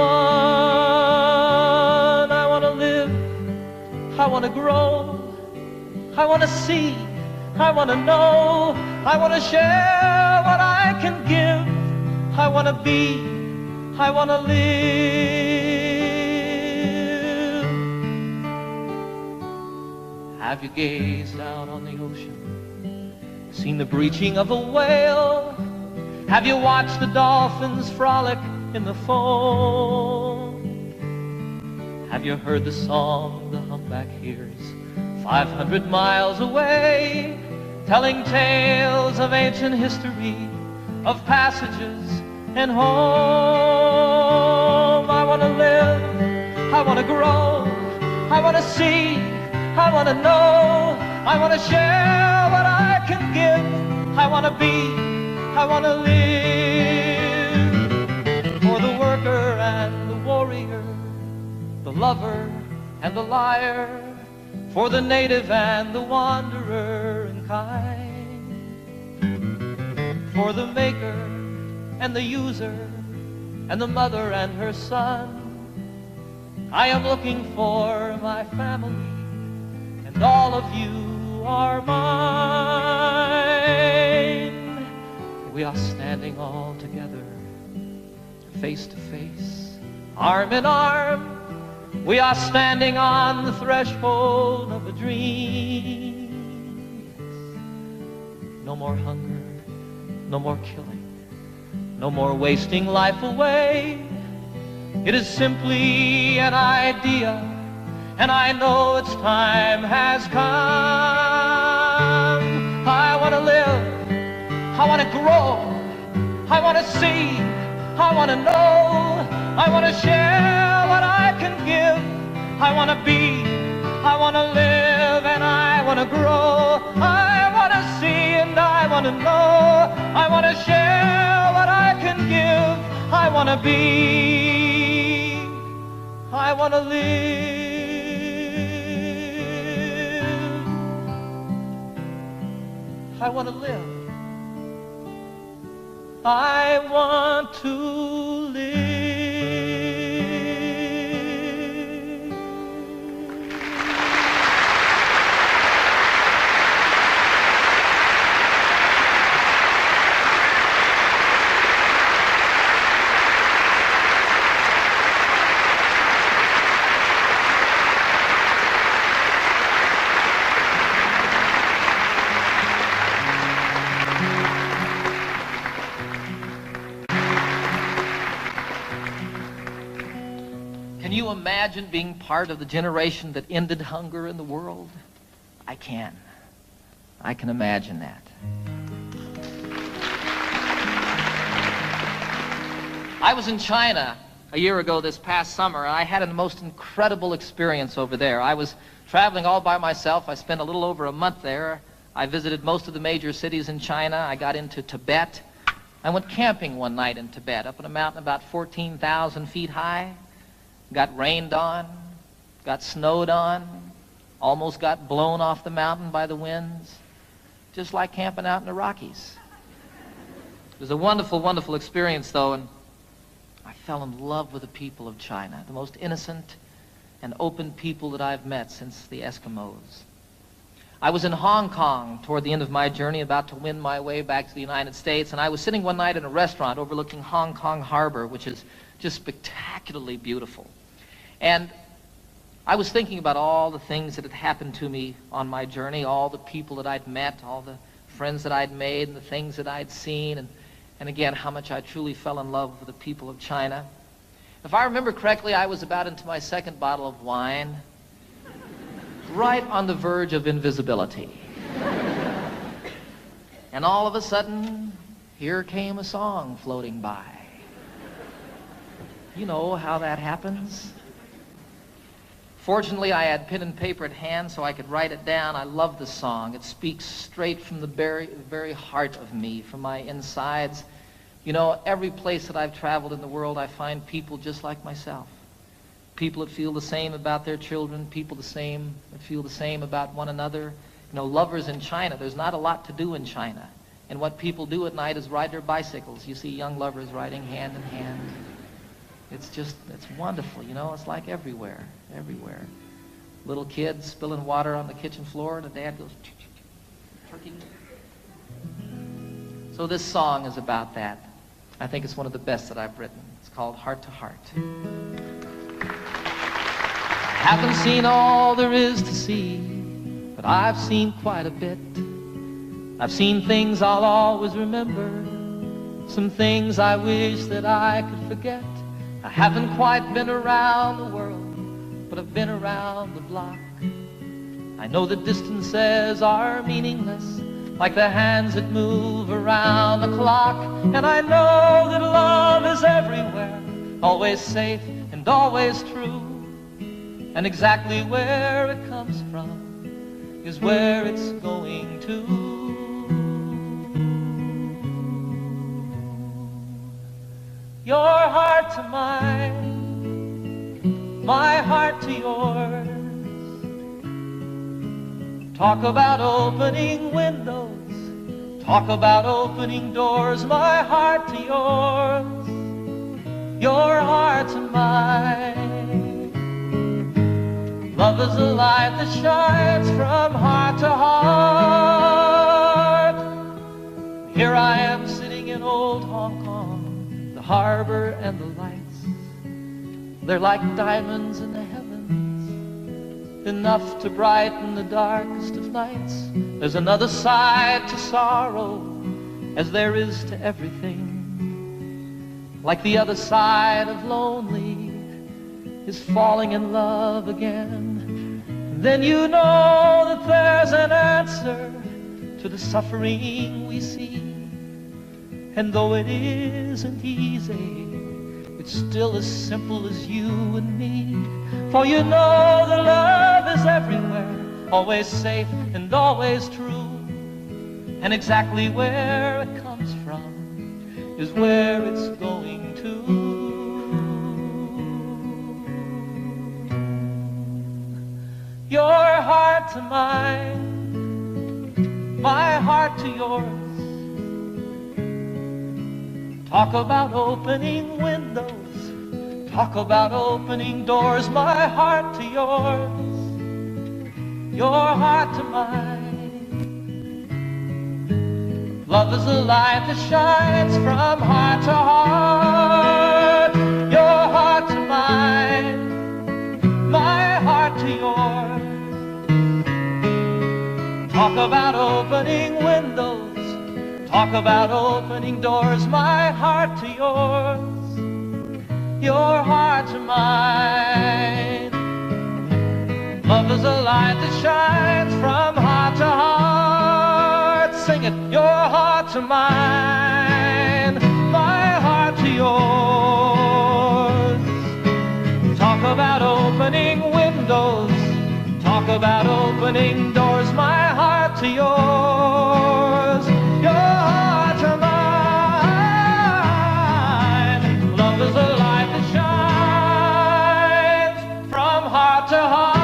I want to live, I want to grow, I want to see, I want to know, I want to share what I can give, I want to be, I want to live. Have you gazed out on the ocean, seen the breaching of a whale? Have you watched the dolphins frolic in the foam? Have you heard the song the humpback hears 500 miles away, telling tales of ancient history, of passages and home? I want to live, I want to grow, I want to see, I want to know, I want to share what I can give, I want to be, I want to live. For the worker and the warrior, the lover and the liar, for the native and the wanderer and kind, for the maker and the user and the mother and her son, I am looking for my family, and all of you are mine. We are standing all together, face to face, arm in arm. We are standing on the threshold of a dream. No more hunger, no more killing, no more wasting life away. It is simply an idea, and I know its time has come. I want to live, I want to grow, I want to see, I want to know, I want to share what I can give, I want to be, I want to live, and I want to grow, I want to see and I want to know, I want to share what I can give, I want to be, I want to live, I want to live, I want to live. Can you imagine being part of the generation that ended hunger in the world? I can. I can imagine that. I was in China a year ago this past summer, and I had a most incredible experience over there. I was traveling all by myself. I spent a little over a month there. I visited most of the major cities in China. I got into Tibet. I went camping one night in Tibet, up on a mountain about 14,000 feet high. Got rained on, got snowed on, almost got blown off the mountain by the winds, just like camping out in the Rockies. It was a wonderful, wonderful experience, though, and I fell in love with the people of China, the most innocent and open people that I've met since the Eskimos. I was in Hong Kong toward the end of my journey, about to win my way back to the United States, and I was sitting one night in a restaurant overlooking Hong Kong Harbor, which is just spectacularly beautiful. And I was thinking about all the things that had happened to me on my journey, all the people that I'd met, all the friends that I'd made, and the things that I'd seen, and again, how much I truly fell in love with the people of China. If I remember correctly, I was about into my second bottle of wine, right on the verge of invisibility. And all of a sudden, here came a song floating by. You know how that happens? Fortunately, I had pen and paper at hand so I could write it down. I love the song. It speaks straight from the very heart of me, from my insides. You know, every place that I've traveled in the world, I find people just like myself. People that feel the same about their children, people that feel the same about one another. You know, lovers in China, there's not a lot to do in China. And what people do at night is ride their bicycles. You see young lovers riding hand in hand. It's wonderful, you know, it's like everywhere. Little kids spilling water on the kitchen floor, and the dad goes, turkey. So this song is about that. I think it's one of the best that I've written. It's called Heart to Heart. Haven't seen all there is to see, but I've seen quite a bit. I've seen things I'll always remember, some things I wish that I could forget. I haven't quite been around the world, but I've been around the block. I know that distances are meaningless, like the hands that move around the clock. And I know that love is everywhere, always safe and always true. And exactly where it comes from is where it's going to. Your heart to mine, my heart to yours. Talk about opening windows, talk about opening doors. My heart to yours, your heart to mine. Love is a light that shines from heart to heart. Here I am sitting in old Hong Kong, the harbor and the lights, they're like diamonds in the heavens, enough to brighten the darkest of nights. There's another side to sorrow, as there is to everything. Like the other side of lonely is falling in love again. Then you know that there's an answer to the suffering we see. And though it isn't easy, it's still as simple as you and me. For you know that love is everywhere, always safe and always true. And exactly where it comes from is where it's going to. Your heart to mine, my heart to yours. Talk about opening windows, talk about opening doors. My heart to yours, your heart to mine. Love is a light that shines from heart to heart. Your heart to mine, my heart to yours. Talk about opening windows, talk about opening doors. My heart to yours, your heart to mine. Love is a light that shines from to mine, my heart to yours. Talk about opening windows, talk about opening doors, my heart to yours, your heart to mine. Love is a light that shines from heart to heart.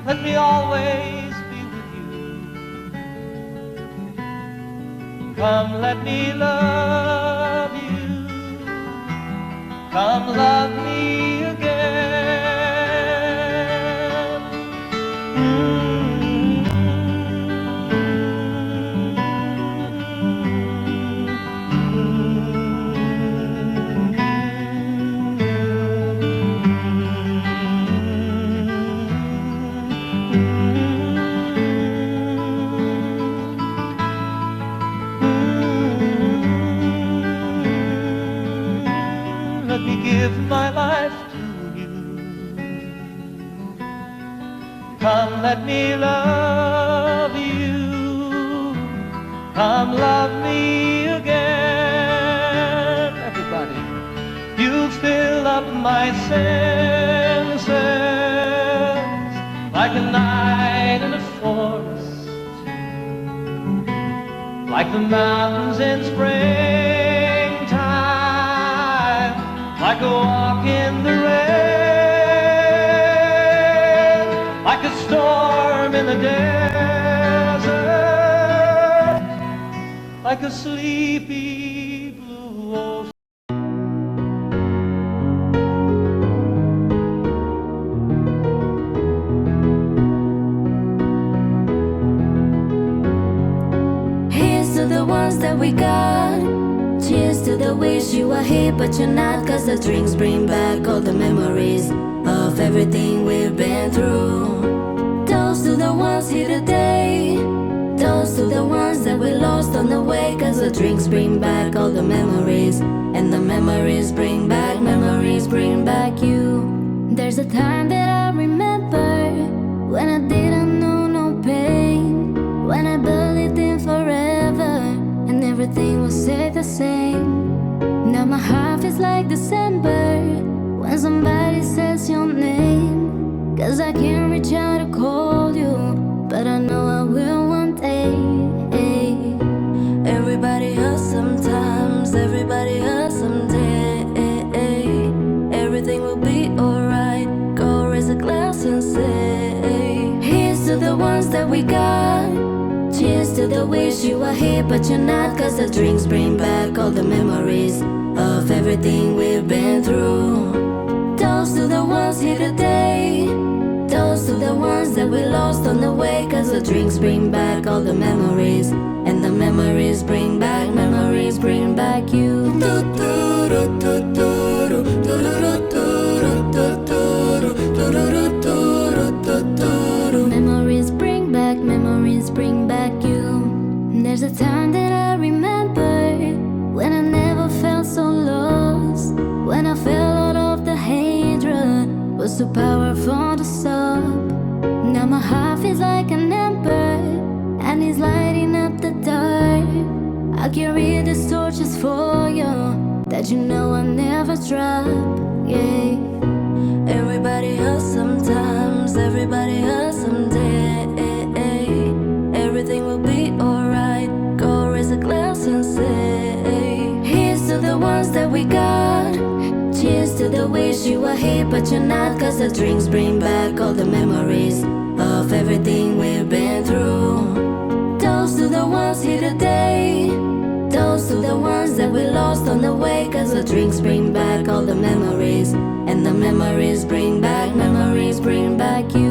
Let me always be with you. Come, let me love you. Come, love me again. Let me give my life to you. Come, let me love you. Come, love me again. Everybody, you fill up my senses like a night in a forest, like the mountains in springtime, like a walk in the rain, like a storm in the desert, like a sleepy blue ocean. Here's to the ones that we got. Cheers to the wish you were here but you're not. Cause the drinks bring back all the memories of everything we've been through. Toast to the ones here today. Toast to the ones that we lost on the way. Cause the drinks bring back all the memories, and the memories bring back you. There's a time that I remember when I didn't know no pain, when I believed in forever and everything will stay the same. Now my heart feels like December when somebody says your name. Cause I can't reach out to call you, but I know I will one day. Everybody hurts sometimes, everybody hurts someday. Everything will be alright. Go raise a glass and say, here's to the ones that we got. Cheers to the wish you were here but you're not. Cause the drinks bring back all the memories of everything we've been through. Toast to the ones here today. Toast to the ones that we lost on the way. Cause the drinks bring back all the memories, and the memories bring back you. Memories bring back you. There's a time that I remember when I never felt so lost, when I felt all of the hatred was too powerful to stop. Now my heart feels like an ember and it's lighting up the dark. I carry these torches for you that you know I'll never drop. Yeah. Everybody hurts sometimes, everybody hurts someday. Everything will be alright. Go raise a glass and say, here's to the ones that we got. Cheers to the wish you were here but you're not. Cause the drinks bring back all the memories of everything we've been through. Toast to the ones here today. Toast to the ones that we lost on the way. Cause the drinks bring back all the memories, and the memories bring back you.